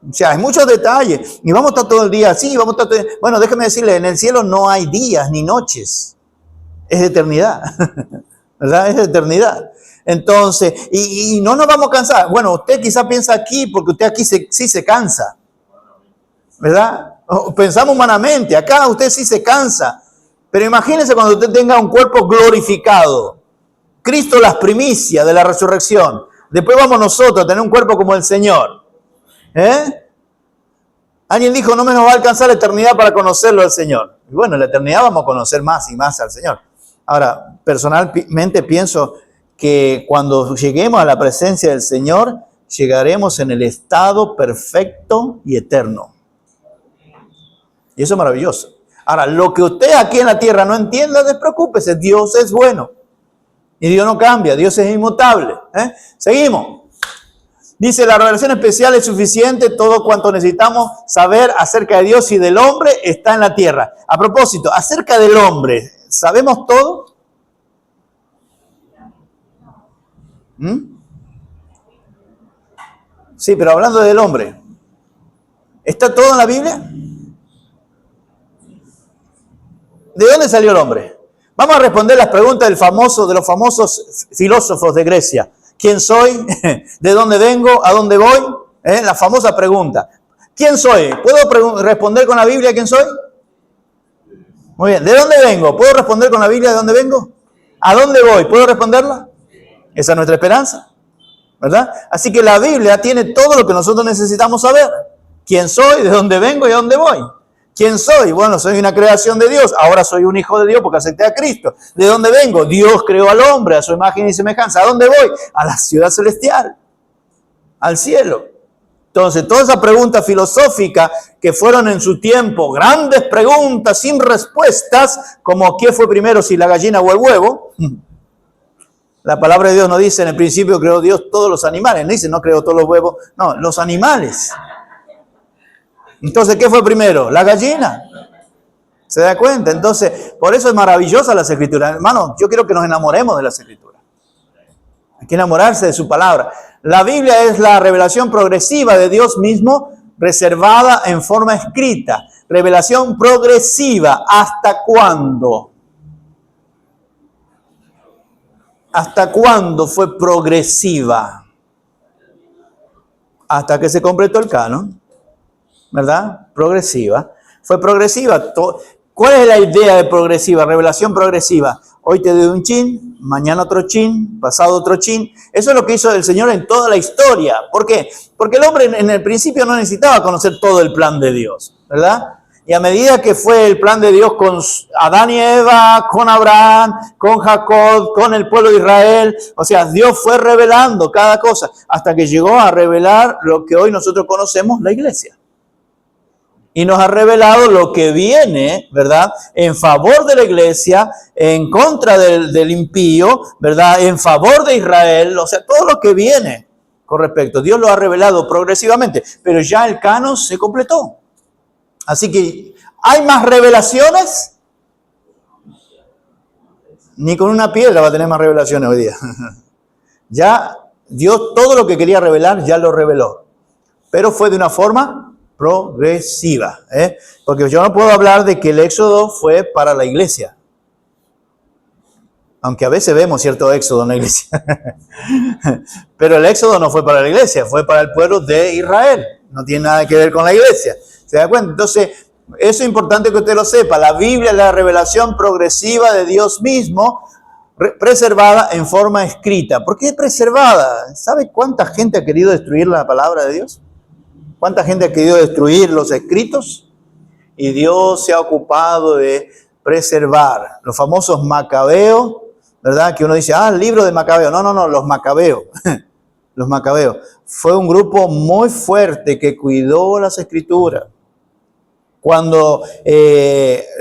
O sea, hay muchos detalles, y vamos a estar todo el día así, vamos a estar bueno, déjeme decirle, en el cielo no hay días ni noches, es eternidad, ¿verdad? Es eternidad. Entonces, y no nos vamos a cansar. Bueno, usted quizá piensa aquí, porque usted aquí sí se cansa, ¿verdad? Pensamos humanamente, acá usted sí se cansa, pero imagínese cuando usted tenga un cuerpo glorificado. Cristo las primicias de la resurrección. Después vamos nosotros a tener un cuerpo como el Señor. Alguien dijo, no me nos va a alcanzar la eternidad para conocerlo al Señor. Y bueno, en la eternidad vamos a conocer más y más al Señor. Ahora, personalmente pienso que cuando lleguemos a la presencia del Señor, llegaremos en el estado perfecto y eterno. Y eso es maravilloso. Ahora, lo que usted aquí en la tierra no entienda, despreocúpese. Dios es bueno. Y Dios no cambia. Dios es inmutable. Seguimos. Dice, la revelación especial es suficiente. Todo cuanto necesitamos saber acerca de Dios y del hombre está en la tierra. A propósito, acerca del hombre, ¿sabemos todo? Sí, pero hablando del hombre, ¿está todo en la Biblia? ¿De dónde salió el hombre? Vamos a responder las preguntas de los famosos filósofos de Grecia. ¿Quién soy? ¿De dónde vengo? ¿A dónde voy? La famosa pregunta. ¿Quién soy? ¿Puedo responder con la Biblia quién soy? Muy bien. ¿De dónde vengo? ¿Puedo responder con la Biblia de dónde vengo? ¿A dónde voy? ¿Puedo responderla? Esa es nuestra esperanza, ¿verdad? Así que la Biblia tiene todo lo que nosotros necesitamos saber. ¿Quién soy? ¿De dónde vengo? ¿Y a dónde voy? ¿Quién soy? Bueno, soy una creación de Dios. Ahora soy un hijo de Dios porque acepté a Cristo. ¿De dónde vengo? Dios creó al hombre a su imagen y semejanza. ¿A dónde voy? A la ciudad celestial, al cielo. Entonces, todas esas preguntas filosóficas que fueron en su tiempo grandes preguntas sin respuestas, como ¿qué fue primero, si la gallina o el huevo? La palabra de Dios no dice, en el principio creó Dios todos los animales. No dice, no creó todos los huevos. No, los animales. Entonces, ¿qué fue primero? La gallina. ¿Se da cuenta? Entonces, por eso es maravillosa las Escrituras. Hermano, yo quiero que nos enamoremos de las Escrituras. Hay que enamorarse de su palabra. La Biblia es la revelación progresiva de Dios mismo, reservada en forma escrita. Revelación progresiva. ¿Hasta cuándo? ¿Hasta cuándo fue progresiva? Hasta que se completó el canon. ¿Verdad? Progresiva. Fue progresiva. ¿Cuál es la idea de progresiva? Revelación progresiva. Hoy te doy un chin, mañana otro chin, pasado otro chin. Eso es lo que hizo el Señor en toda la historia. ¿Por qué? Porque el hombre en el principio no necesitaba conocer todo el plan de Dios, ¿verdad? Y a medida que fue el plan de Dios con Adán y Eva, con Abraham, con Jacob, con el pueblo de Israel, o sea, Dios fue revelando cada cosa hasta que llegó a revelar lo que hoy nosotros conocemos, la iglesia. Y nos ha revelado lo que viene, ¿verdad? En favor de la iglesia, en contra del impío, ¿verdad? En favor de Israel, o sea, todo lo que viene con respecto. Dios lo ha revelado progresivamente, pero ya el canon se completó. Así que, ¿hay más revelaciones? Ni con una piedra va a tener más revelaciones hoy día. Ya Dios todo lo que quería revelar ya lo reveló, pero fue de una forma progresiva, porque yo no puedo hablar de que el éxodo fue para la iglesia, aunque a veces vemos cierto éxodo en la iglesia, pero el éxodo no fue para la iglesia, fue para el pueblo de Israel, no tiene nada que ver con la iglesia, ¿se da cuenta? Entonces, eso es importante que usted lo sepa, la Biblia es la revelación progresiva de Dios mismo, preservada en forma escrita. ¿Por qué preservada? ¿Sabe cuánta gente ha querido destruir la palabra de Dios? ¿Cuánta gente ha querido destruir los escritos? Y Dios se ha ocupado de preservar los famosos macabeos, ¿verdad? Que uno dice, el libro de Macabeo. No, los macabeos. Los macabeos. Fue un grupo muy fuerte que cuidó las escrituras. Cuando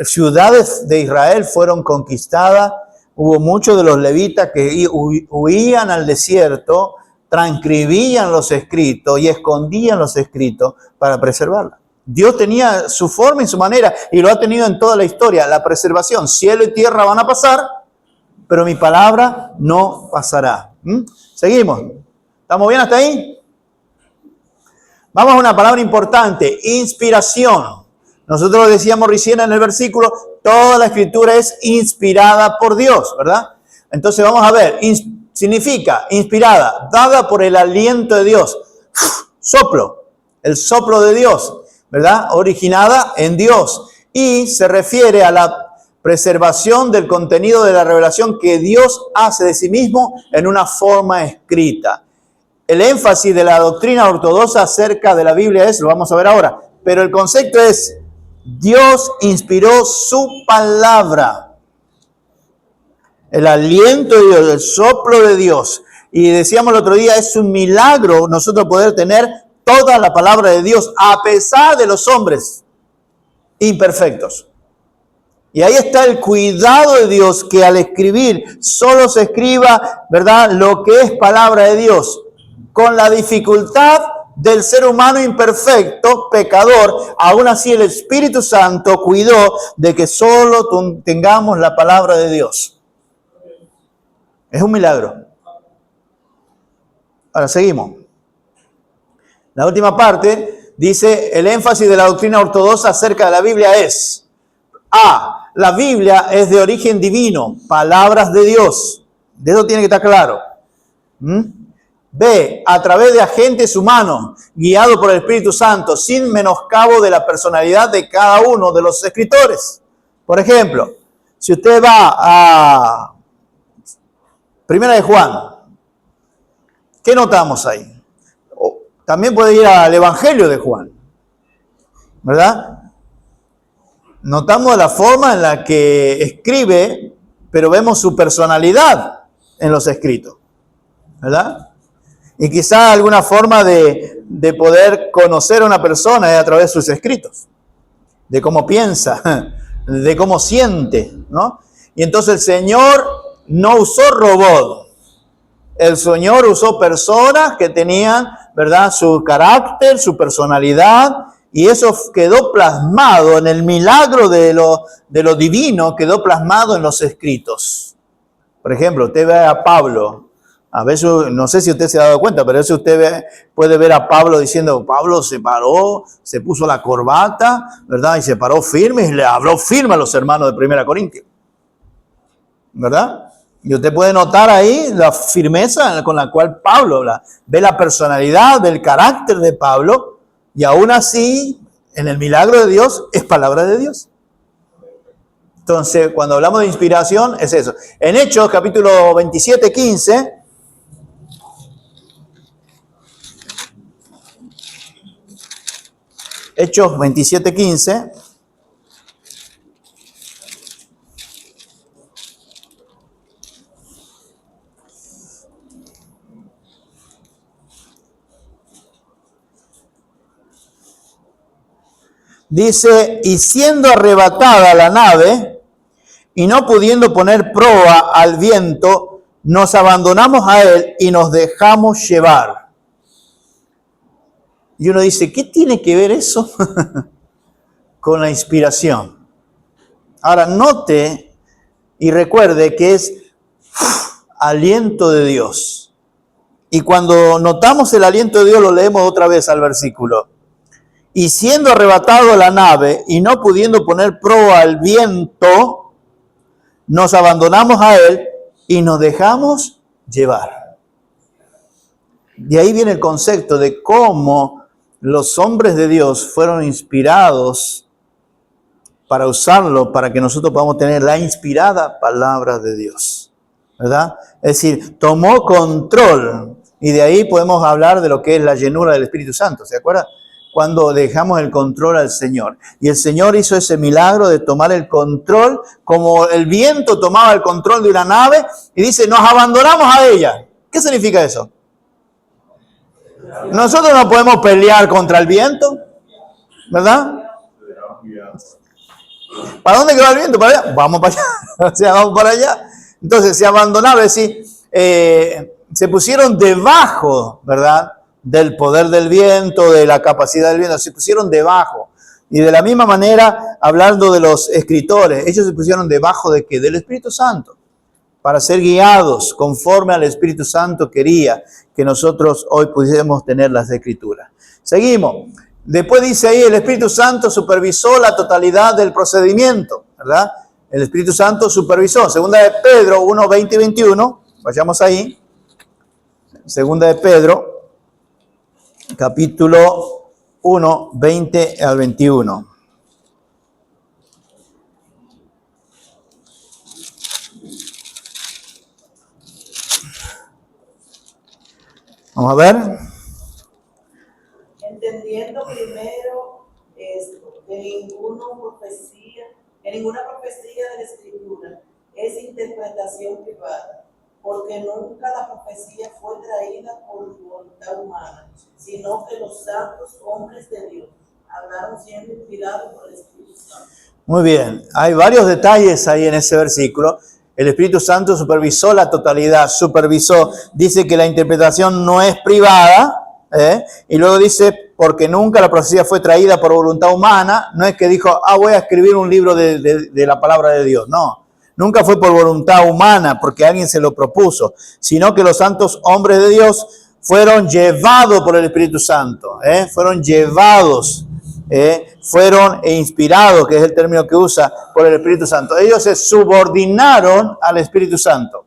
ciudades de Israel fueron conquistadas, hubo muchos de los levitas que huían al desierto, transcribían los escritos y escondían los escritos para preservarla. Dios tenía su forma y su manera y lo ha tenido en toda la historia. La preservación, cielo y tierra van a pasar, pero mi palabra no pasará. Seguimos. ¿Estamos bien hasta ahí? Vamos a una palabra importante, inspiración. Nosotros lo decíamos recién en el versículo, toda la escritura es inspirada por Dios, ¿verdad? Entonces vamos a ver, significa inspirada, dada por el aliento de Dios. Soplo, el soplo de Dios, ¿verdad? Originada en Dios. Y se refiere a la preservación del contenido de la revelación que Dios hace de sí mismo en una forma escrita. El énfasis de la doctrina ortodoxa acerca de la Biblia es, lo vamos a ver ahora, pero el concepto es, Dios inspiró su palabra. El aliento de Dios, el soplo de Dios. Y decíamos el otro día, es un milagro nosotros poder tener toda la palabra de Dios a pesar de los hombres imperfectos. Y ahí está el cuidado de Dios que al escribir solo se escriba, ¿verdad?, lo que es palabra de Dios. Con la dificultad del ser humano imperfecto, pecador, aún así el Espíritu Santo cuidó de que solo tengamos la palabra de Dios. Es un milagro. Ahora seguimos. La última parte dice, el énfasis de la doctrina ortodoxa acerca de la Biblia es, A, la Biblia es de origen divino, palabras de Dios. De eso tiene que estar claro. B, a través de agentes humanos, guiado por el Espíritu Santo, sin menoscabo de la personalidad de cada uno de los escritores. Por ejemplo, si usted va a Primera de Juan, ¿qué notamos ahí? También puede ir al Evangelio de Juan, ¿verdad? Notamos la forma en la que escribe, pero vemos su personalidad en los escritos, ¿verdad? Y quizá alguna forma de poder conocer a una persona es a través de sus escritos, de cómo piensa, de cómo siente, ¿no? Y entonces el Señor no usó robot. El Señor usó personas que tenían, ¿verdad?, su carácter, su personalidad, y eso quedó plasmado en el milagro de lo divino, quedó plasmado en los escritos. Por ejemplo, usted ve a Pablo, a veces, no sé si usted se ha dado cuenta, pero a veces usted puede ver a Pablo diciendo, Pablo se paró, se puso la corbata, ¿verdad?, y se paró firme y le habló firme a los hermanos de 1 Corintios, ¿verdad? Y usted puede notar ahí la firmeza con la cual Pablo habla. Ve la personalidad, ve el carácter de Pablo, y aún así, en el milagro de Dios, es palabra de Dios. Entonces, cuando hablamos de inspiración, es eso. En Hechos, capítulo 27, 15, Hechos 27, 15, dice, y siendo arrebatada la nave, y no pudiendo poner proa al viento, nos abandonamos a él y nos dejamos llevar. Y uno dice, ¿qué tiene que ver eso con la inspiración? Ahora, note y recuerde que es aliento de Dios. Y cuando notamos el aliento de Dios, lo leemos otra vez al versículo. Y siendo arrebatado la nave y no pudiendo poner proa al viento, nos abandonamos a él y nos dejamos llevar. De ahí viene el concepto de cómo los hombres de Dios fueron inspirados para usarlo, para que nosotros podamos tener la inspirada palabra de Dios, ¿verdad? Es decir, tomó control, y de ahí podemos hablar de lo que es la llenura del Espíritu Santo, ¿se acuerdan? Cuando dejamos el control al Señor. Y el Señor hizo ese milagro de tomar el control, como el viento tomaba el control de una nave, y dice, nos abandonamos a ella. ¿Qué significa eso? Nosotros no podemos pelear contra el viento, ¿verdad? ¿Para dónde que va el viento? ¿Para allá? Vamos para allá. O sea, vamos para allá. Entonces se abandonaron, es decir, se pusieron debajo, ¿verdad?, del poder del viento, de la capacidad del viento, se pusieron debajo. Y de la misma manera, hablando de los escritores, ellos se pusieron debajo de ¿qué? Del Espíritu Santo, para ser guiados conforme al Espíritu Santo quería que nosotros hoy pudiésemos tener las Escrituras. Seguimos. Después dice ahí, el Espíritu Santo supervisó la totalidad del procedimiento, ¿verdad? El Espíritu Santo supervisó. Segunda de Pedro 1, 20 y 21, vayamos ahí. Segunda de Pedro, capítulo 1, 20 al 21. Vamos a ver. Entendiendo primero esto, que ninguna profecía de la Escritura es interpretación privada, porque nunca la profecía fue traída por voluntad humana, sino que los santos hombres de Dios hablaron siendo inspirados por el Espíritu Santo. Muy bien, hay varios detalles ahí en ese versículo. El Espíritu Santo supervisó la totalidad, dice que la interpretación no es privada, y luego dice, porque nunca la profecía fue traída por voluntad humana, no es que dijo, voy a escribir un libro de la palabra de Dios, no. Nunca fue por voluntad humana, porque alguien se lo propuso, sino que los santos hombres de Dios fueron llevados por el Espíritu Santo, fueron llevados, fueron inspirados, que es el término que usa, por el Espíritu Santo. Ellos se subordinaron al Espíritu Santo.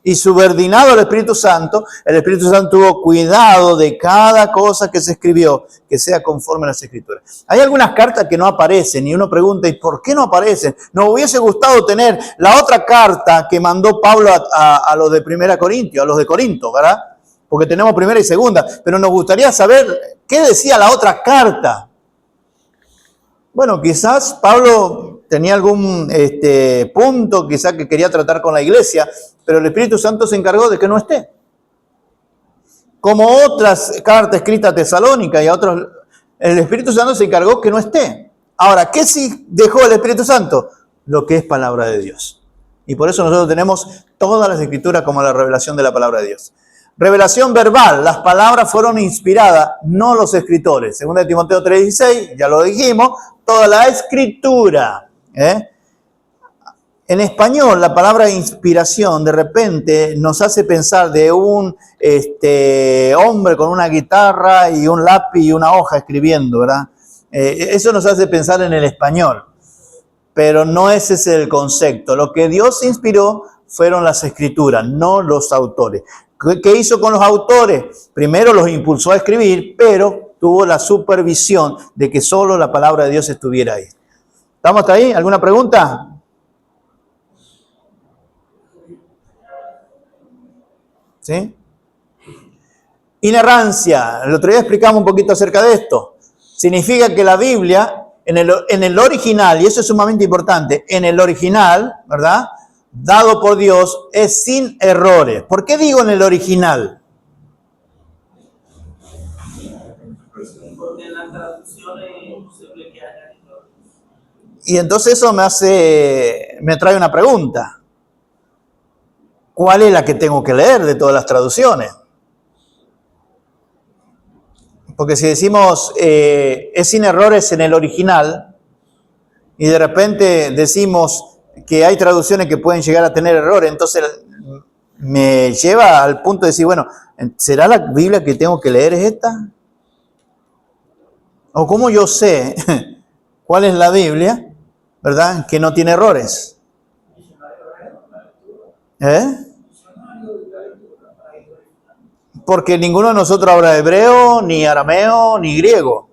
Y subordinado al Espíritu Santo, el Espíritu Santo tuvo cuidado de cada cosa que se escribió, que sea conforme a las Escrituras. Hay algunas cartas que no aparecen y uno pregunta, ¿y por qué no aparecen? Nos hubiese gustado tener la otra carta que mandó Pablo a los de Primera Corintios, a los de Corinto, ¿verdad? Porque tenemos primera y segunda, pero nos gustaría saber qué decía la otra carta. Bueno, quizás Pablo tenía algún punto, quizás que quería tratar con la iglesia, pero el Espíritu Santo se encargó de que no esté. Como otras cartas escritas a Tesalónica y a otros, el Espíritu Santo se encargó que no esté. Ahora, ¿qué sí dejó el Espíritu Santo? Lo que es palabra de Dios. Y por eso nosotros tenemos todas las Escrituras como la revelación de la palabra de Dios. Revelación verbal, las palabras fueron inspiradas, no los escritores. Segunda de Timoteo 3:16, ya lo dijimos, toda la Escritura, En español, la palabra inspiración de repente nos hace pensar de un hombre con una guitarra y un lápiz y una hoja escribiendo, ¿verdad? Eso nos hace pensar en el español, pero no ese es el concepto. Lo que Dios inspiró fueron las Escrituras, no los autores. ¿Qué hizo con los autores? Primero los impulsó a escribir, pero tuvo la supervisión de que solo la palabra de Dios estuviera ahí. ¿Estamos hasta ahí? ¿Alguna pregunta? ¿Sí? Inerrancia. El otro día explicamos un poquito acerca de esto. Significa que la Biblia, en el original, y eso es sumamente importante, en el original, ¿verdad?, dado por Dios, es sin errores. ¿Por qué digo en el original? Porque en las traducciones es imposible que haya errores. Y entonces eso me trae una pregunta. ¿Cuál es la que tengo que leer de todas las traducciones? Porque si decimos es sin errores en el original y de repente decimos que hay traducciones que pueden llegar a tener errores, entonces me lleva al punto de decir, bueno, ¿será la Biblia que tengo que leer es esta? ¿O cómo yo sé cuál es la Biblia, verdad, que no tiene errores? Porque ninguno de nosotros habla hebreo, ni arameo, ni griego.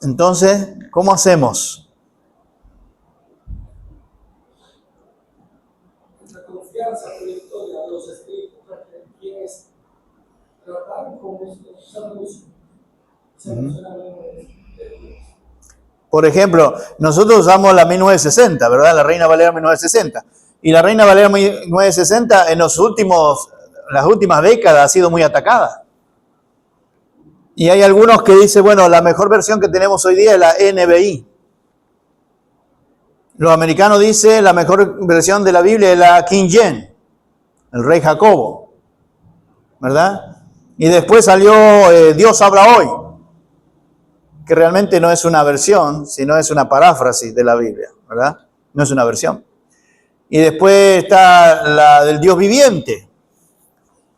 Entonces, ¿cómo hacemos? La confianza por la historia de los escritos, quienes trataron con esa traducción. Por ejemplo, nosotros usamos la 1960, ¿verdad? La Reina Valera 1960. Y la Reina Valera 1960 en las últimas décadas ha sido muy atacada. Y hay algunos que dicen, bueno, la mejor versión que tenemos hoy día es la NBI. Los americanos dicen la mejor versión de la Biblia es la King James, el rey Jacobo, ¿verdad? Y después salió Dios habla hoy, que realmente no es una versión, sino es una paráfrasis de la Biblia, ¿verdad? No es una versión. Y después está la del Dios viviente.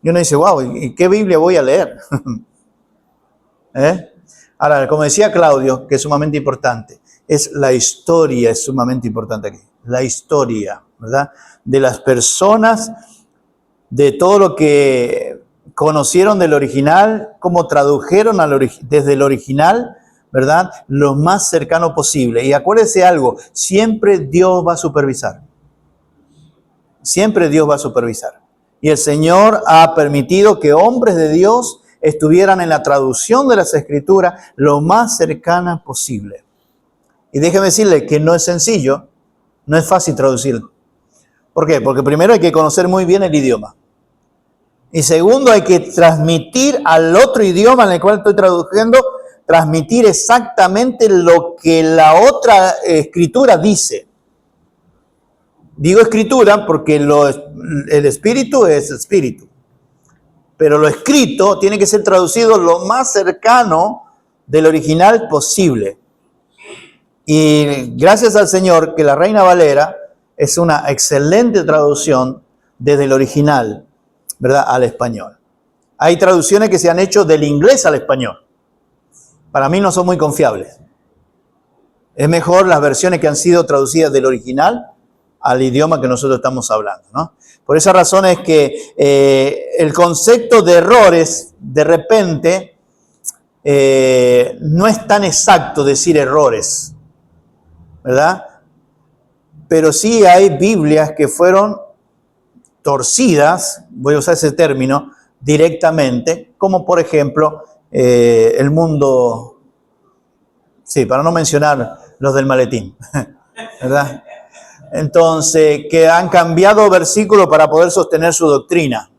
Y uno dice, wow, ¿y qué Biblia voy a leer? Ahora, como decía Claudio, que es sumamente importante, la historia es sumamente importante aquí. La historia, ¿verdad? De las personas, de todo lo que conocieron del original, cómo tradujeron desde el original, ¿verdad? Lo más cercano posible. Y acuérdese algo, siempre Dios va a supervisar. Siempre Dios va a supervisar. Y el Señor ha permitido que hombres de Dios estuvieran en la traducción de las Escrituras lo más cercana posible. Y déjeme decirle que no es sencillo, no es fácil traducir. ¿Por qué? Porque primero hay que conocer muy bien el idioma. Y segundo, hay que transmitir al otro idioma en el cual estoy traduciendo, transmitir exactamente lo que la otra escritura dice. Digo escritura porque el espíritu es espíritu. Pero lo escrito tiene que ser traducido lo más cercano del original posible. Y gracias al Señor que la Reina Valera es una excelente traducción desde el original, ¿verdad?, al español. Hay traducciones que se han hecho del inglés al español. Para mí no son muy confiables. Es mejor las versiones que han sido traducidas del original al idioma que nosotros estamos hablando, ¿no? Por esa razón es que el concepto de errores, de repente, no es tan exacto decir errores, ¿verdad? Pero sí hay Biblias que fueron torcidas, voy a usar ese término, directamente, como por ejemplo el mundo, sí, para no mencionar los del maletín, ¿verdad? Entonces, que han cambiado versículos para poder sostener su doctrina.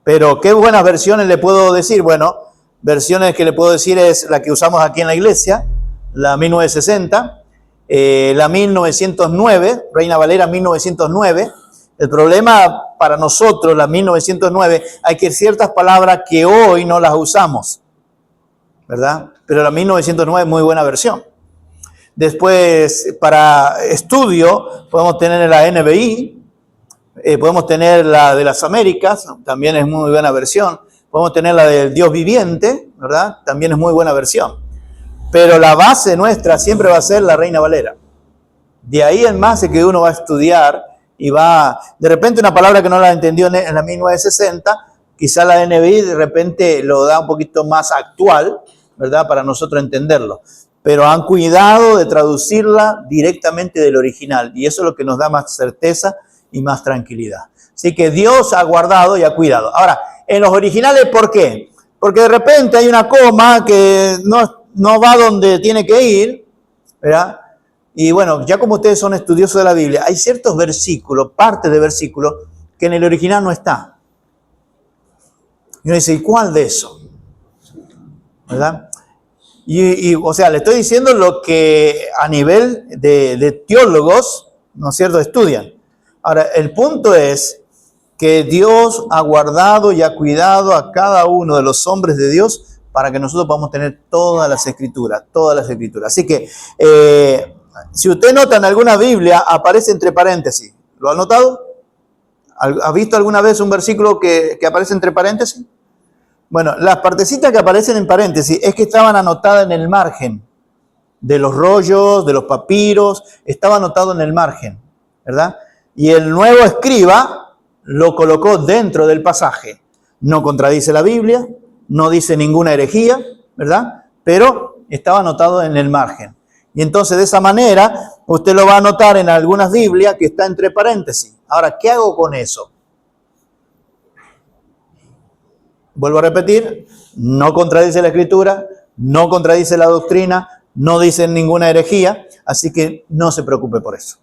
Pero, ¿qué buenas versiones le puedo decir? Bueno, versiones que le puedo decir es la que usamos aquí en la iglesia, la 1960, la 1909, Reina Valera 1909. El problema para nosotros, la 1909, hay que ciertas palabras que hoy no las usamos, ¿verdad? Pero la 1909 es muy buena versión. Después, para estudio, podemos tener la NBI, podemos tener la de las Américas, también es muy buena versión. Podemos tener la del Dios viviente, ¿verdad? También es muy buena versión. Pero la base nuestra siempre va a ser la Reina Valera. De ahí en más es que uno va a estudiar y va, de repente una palabra que no la entendió en la 1960, quizá la NBI de repente lo da un poquito más actual, ¿verdad? Para nosotros entenderlo. Pero han cuidado de traducirla directamente del original. Y eso es lo que nos da más certeza y más tranquilidad. Así que Dios ha guardado y ha cuidado. Ahora, en los originales, ¿por qué? Porque de repente hay una coma que no va donde tiene que ir, ¿verdad? Y bueno, ya como ustedes son estudiosos de la Biblia, hay ciertos versículos, partes de versículos, que en el original no está. Y uno dice, ¿y cuál de eso? ¿Verdad? O sea, le estoy diciendo lo que a nivel de teólogos, ¿no es cierto?, estudian. Ahora, el punto es que Dios ha guardado y ha cuidado a cada uno de los hombres de Dios para que nosotros podamos tener todas las escrituras, todas las escrituras. Así que, si usted nota en alguna Biblia, aparece entre paréntesis. ¿Lo ha notado? ¿Ha visto alguna vez un versículo que aparece entre paréntesis? Bueno, las partecitas que aparecen en paréntesis es que estaban anotadas en el margen de los rollos, de los papiros, estaba anotado en el margen, ¿verdad? Y el nuevo escriba lo colocó dentro del pasaje. No contradice la Biblia, no dice ninguna herejía, ¿verdad? Pero estaba anotado en el margen. Y entonces de esa manera usted lo va a notar en algunas Biblias que está entre paréntesis. Ahora, ¿qué hago con eso? Vuelvo a repetir, no contradice la Escritura, no contradice la doctrina, no dice ninguna herejía, así que no se preocupe por eso.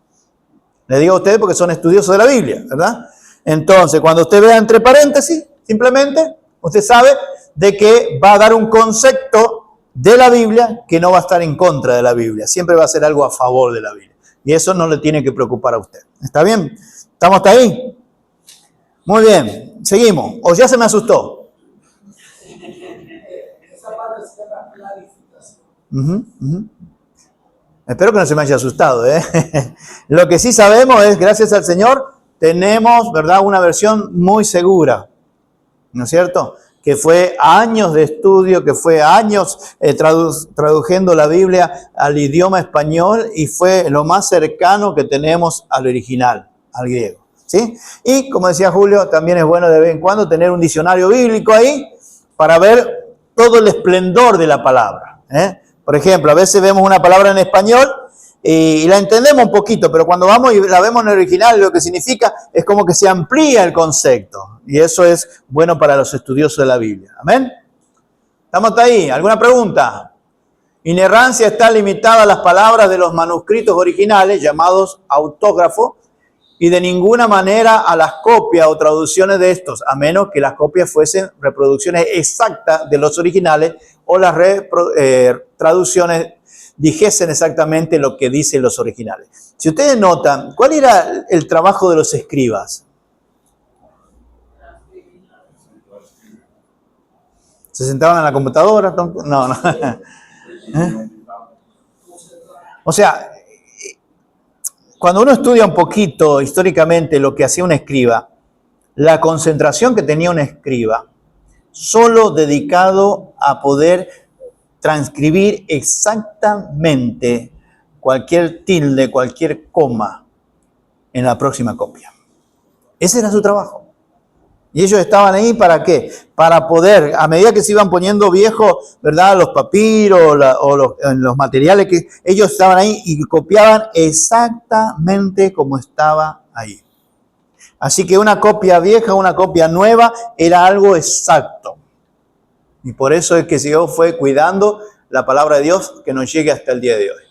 Le digo a ustedes porque son estudiosos de la Biblia, ¿verdad? Entonces, cuando usted vea entre paréntesis, simplemente, usted sabe de que va a dar un concepto de la Biblia que no va a estar en contra de la Biblia. Siempre va a ser algo a favor de la Biblia. Y eso no le tiene que preocupar a usted. ¿Está bien? ¿Estamos hasta ahí? Muy bien. Seguimos. ¿O ya se me asustó? Esa parte se llama clarificación. Espero que no se me haya asustado, ¿eh? Lo que sí sabemos es, gracias al Señor, tenemos, ¿verdad?, una versión muy segura, ¿no es cierto? Que fue años de estudio, que fue años traduciendo la Biblia al idioma español y fue lo más cercano que tenemos al original, al griego, ¿sí? Y como decía Julio, también es bueno de vez en cuando tener un diccionario bíblico ahí para ver todo el esplendor de la palabra, ¿eh? Por ejemplo, a veces vemos una palabra en español y la entendemos un poquito, pero cuando vamos y la vemos en el original, lo que significa es como que se amplía el concepto. Y eso es bueno para los estudiosos de la Biblia. ¿Amén? ¿Estamos hasta ahí? ¿Alguna pregunta? Inerrancia está limitada a las palabras de los manuscritos originales, llamados autógrafos, y de ninguna manera a las copias o traducciones de estos, a menos que las copias fuesen reproducciones exactas de los originales o las traducciones dijesen exactamente lo que dicen los originales. Si ustedes notan, ¿cuál era el trabajo de los escribas? ¿Se sentaban en la computadora? No. ¿Eh? O sea, cuando uno estudia un poquito históricamente lo que hacía un escriba, la concentración que tenía un escriba, solo dedicado a poder transcribir exactamente cualquier tilde, cualquier coma en la próxima copia. Ese era su trabajo. Y ellos estaban ahí ¿para qué? Para poder, a medida que se iban poniendo viejos, ¿verdad?, los papiros los materiales, que ellos estaban ahí y copiaban exactamente como estaba ahí. Así que una copia vieja, una copia nueva, era algo exacto. Y por eso es que Dios fue cuidando la palabra de Dios que nos llegue hasta el día de hoy.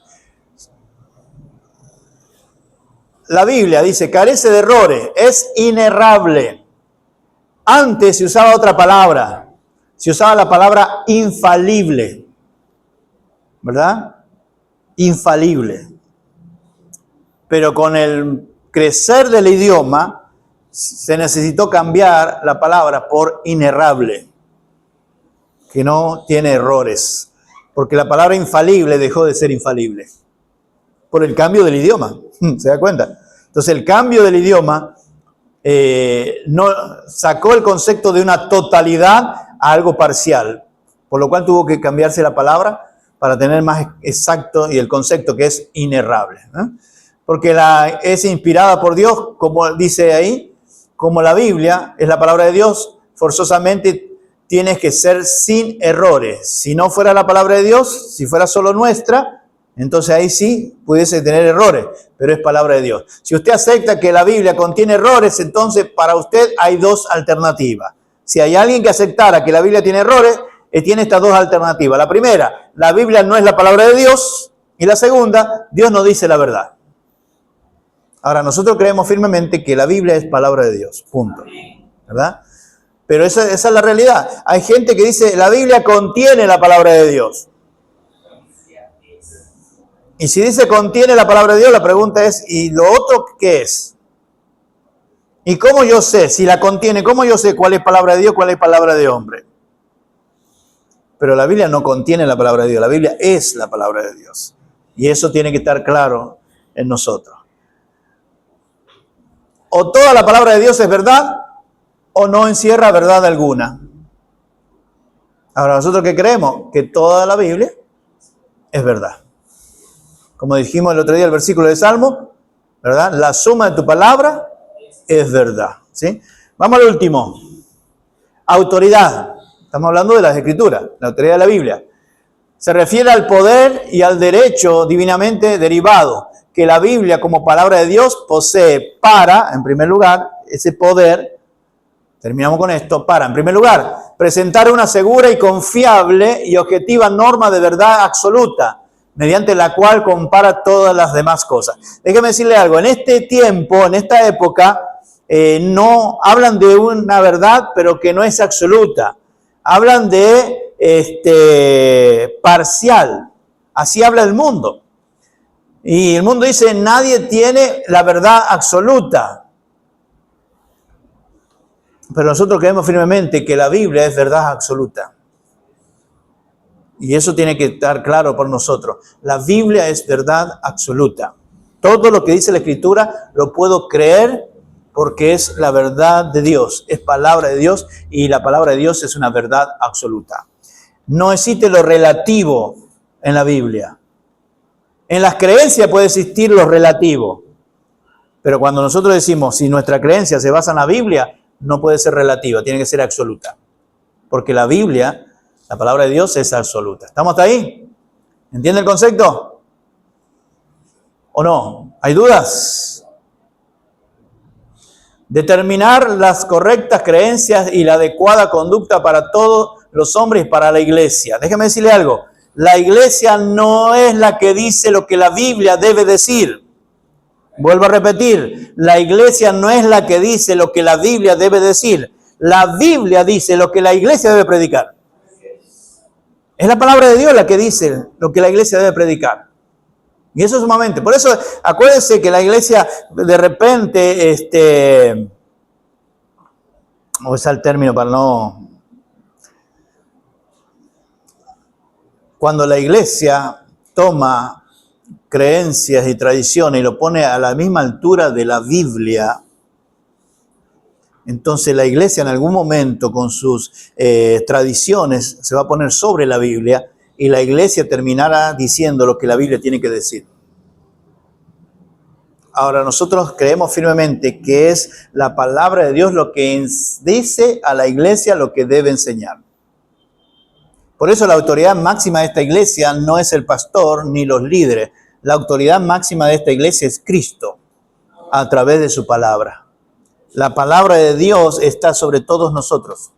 La Biblia dice, carece de errores, es inerrable. Antes se usaba otra palabra, se usaba la palabra infalible, ¿verdad? Infalible. Pero con el crecer del idioma, se necesitó cambiar la palabra por inerrable, que no tiene errores, porque la palabra infalible dejó de ser infalible por el cambio del idioma, ¿se da cuenta? Entonces el cambio del idioma no sacó el concepto de una totalidad a algo parcial, por lo cual tuvo que cambiarse la palabra para tener más exacto y el concepto que es inerrable, ¿no? Porque es inspirada por Dios, como dice ahí, como la Biblia es la palabra de Dios, forzosamente tienes que ser sin errores. Si no fuera la palabra de Dios, si fuera solo nuestra, Entonces ahí sí pudiese tener errores, pero es palabra de Dios. Si usted acepta que la Biblia contiene errores, entonces para usted hay dos alternativas. Si hay alguien que aceptara que la Biblia tiene errores, tiene estas dos alternativas. La primera, la Biblia no es la palabra de Dios. Y la segunda, Dios no dice la verdad. Ahora, nosotros creemos firmemente que la Biblia es palabra de Dios. Punto. ¿Verdad? Pero esa es la realidad. Hay gente que dice, la Biblia contiene la palabra de Dios. Y si dice contiene la palabra de Dios, la pregunta es, ¿y lo otro qué es? ¿Y cómo yo sé? Si la contiene, ¿cómo yo sé cuál es palabra de Dios, cuál es palabra de hombre? Pero la Biblia no contiene la palabra de Dios, la Biblia es la palabra de Dios. Y eso tiene que estar claro en nosotros. O toda la palabra de Dios es verdad, o no encierra verdad alguna. Ahora, ¿nosotros qué creemos? Que toda la Biblia es verdad. Como dijimos el otro día, el versículo de Salmo, ¿verdad? La suma de tu palabra es verdad. ¿Sí? Vamos al último. Autoridad. Estamos hablando de las Escrituras, la autoridad de la Biblia. Se refiere al poder y al derecho divinamente derivado que la Biblia como palabra de Dios posee para, en primer lugar, ese poder, terminamos con esto, para, en primer lugar, presentar una segura y confiable y objetiva norma de verdad absoluta, mediante la cual compara todas las demás cosas. Déjeme decirle algo, en este tiempo, en esta época, no hablan de una verdad, pero que no es absoluta. Hablan de parcial. Así habla el mundo. Y el mundo dice, nadie tiene la verdad absoluta. Pero nosotros creemos firmemente que la Biblia es verdad absoluta. Y eso tiene que estar claro por nosotros. La Biblia es verdad absoluta. Todo lo que dice la Escritura lo puedo creer porque es la verdad de Dios. Es palabra de Dios y la palabra de Dios es una verdad absoluta. No existe lo relativo en la Biblia. En las creencias puede existir lo relativo. Pero cuando nosotros decimos si nuestra creencia se basa en la Biblia, no puede ser relativa, tiene que ser absoluta. Porque la Biblia, la palabra de Dios es absoluta. ¿Estamos hasta ahí? ¿Entiende el concepto? ¿O no? ¿Hay dudas? Determinar las correctas creencias y la adecuada conducta para todos los hombres y para la iglesia. Déjeme decirle algo. La iglesia no es la que dice lo que la Biblia debe decir. Vuelvo a repetir. La iglesia no es la que dice lo que la Biblia debe decir. La Biblia dice lo que la iglesia debe predicar. Es la palabra de Dios la que dice lo que la iglesia debe predicar. Y eso es sumamente. Por eso, acuérdense que la iglesia de repente, o es el término para no... Cuando la iglesia toma creencias y tradiciones y lo pone a la misma altura de la Biblia, entonces la iglesia en algún momento con sus tradiciones se va a poner sobre la Biblia y la iglesia terminará diciendo lo que la Biblia tiene que decir. Ahora nosotros creemos firmemente que es la palabra de Dios lo que dice a la iglesia lo que debe enseñar. Por eso la autoridad máxima de esta iglesia no es el pastor ni los líderes. La autoridad máxima de esta iglesia es Cristo a través de su palabra. La palabra de Dios está sobre todos nosotros.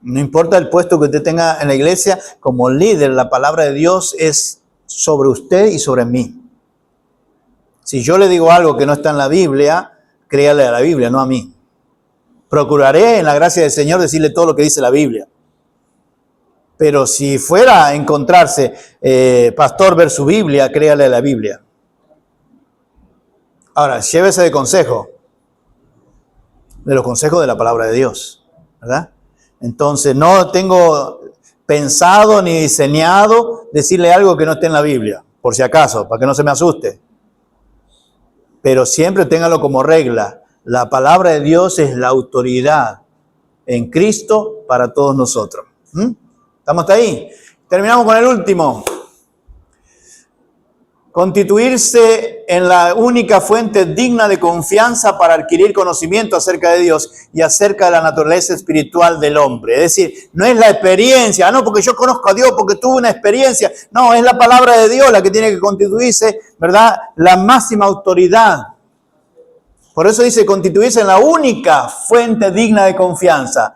No importa el puesto que usted tenga en la iglesia, como líder, la palabra de Dios es sobre usted y sobre mí. Si yo le digo algo que no está en la Biblia, créale a la Biblia, no a mí. Procuraré en la gracia del Señor decirle todo lo que dice la Biblia. Pero si fuera a encontrarse pastor versus Biblia, créale a la Biblia. Ahora, llévese de consejo. De los consejos de la palabra de Dios, ¿verdad? Entonces, no tengo pensado ni diseñado decirle algo que no esté en la Biblia, por si acaso, para que no se me asuste. Pero siempre téngalo como regla. La palabra de Dios es la autoridad en Cristo para todos nosotros. ¿Estamos hasta ahí? Terminamos con el último. constituirse en la única fuente digna de confianza para adquirir conocimiento acerca de Dios y acerca de la naturaleza espiritual del hombre. Es decir, no es la experiencia, no, porque yo conozco a Dios, porque tuve una experiencia. No, es la palabra de Dios la que tiene que constituirse, ¿verdad? La máxima autoridad. Por eso dice constituirse en la única fuente digna de confianza.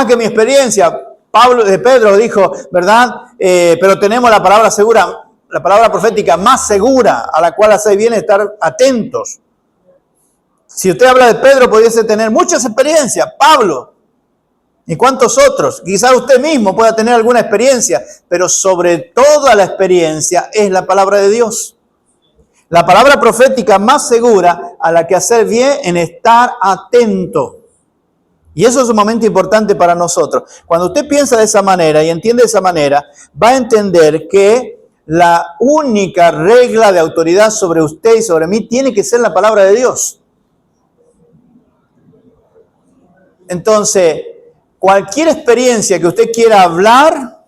Que mi experiencia, Pedro dijo, ¿verdad? Pero tenemos la palabra segura, la palabra profética más segura, a la cual hace bien estar atentos. Si usted habla de Pedro, pudiese tener muchas experiencias, Pablo, y cuántos otros. Quizás usted mismo pueda tener alguna experiencia, pero sobre toda la experiencia es la palabra de Dios. La palabra profética más segura a la que hacer bien en estar atento. Y eso es sumamente importante para nosotros. Cuando usted piensa de esa manera y entiende de esa manera, va a entender que la única regla de autoridad sobre usted y sobre mí tiene que ser la palabra de Dios. Entonces, cualquier experiencia que usted quiera hablar,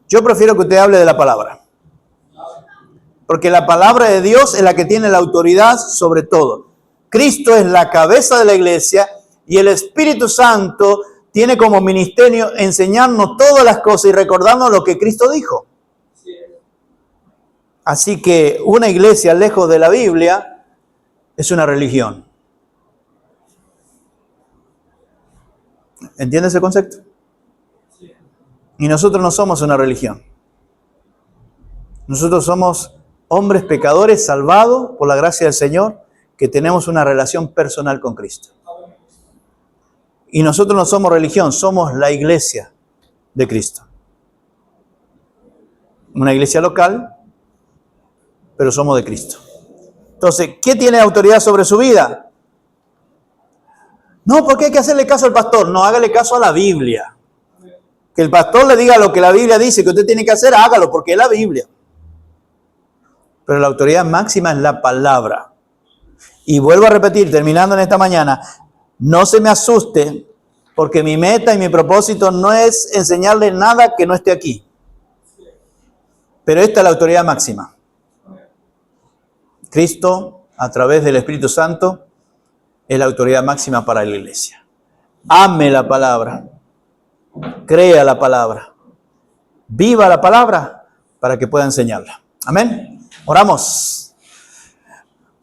yo prefiero que usted hable de la palabra. Porque la palabra de Dios es la que tiene la autoridad sobre todo. Cristo es la cabeza de la iglesia y el Espíritu Santo tiene como ministerio enseñarnos todas las cosas y recordarnos lo que Cristo dijo. Así que una iglesia lejos de la Biblia es una religión. ¿Entiende ese concepto? Y nosotros no somos una religión. Nosotros somos hombres pecadores salvados por la gracia del Señor, que tenemos una relación personal con Cristo. Y nosotros no somos religión, somos la iglesia de Cristo. Una iglesia local, pero somos de Cristo. Entonces, ¿qué tiene autoridad sobre su vida? No, porque hay que hacerle caso al pastor. No, hágale caso a la Biblia. Que el pastor le diga lo que la Biblia dice que usted tiene que hacer, hágalo, porque es la Biblia. Pero la autoridad máxima es la palabra. Y vuelvo a repetir, terminando en esta mañana, no se me asuste, porque mi meta y mi propósito no es enseñarle nada que no esté aquí. Pero esta es la autoridad máxima. Cristo, a través del Espíritu Santo, es la autoridad máxima para la iglesia. Ame la palabra, crea la palabra, viva la palabra para que pueda enseñarla. Amén. Oramos.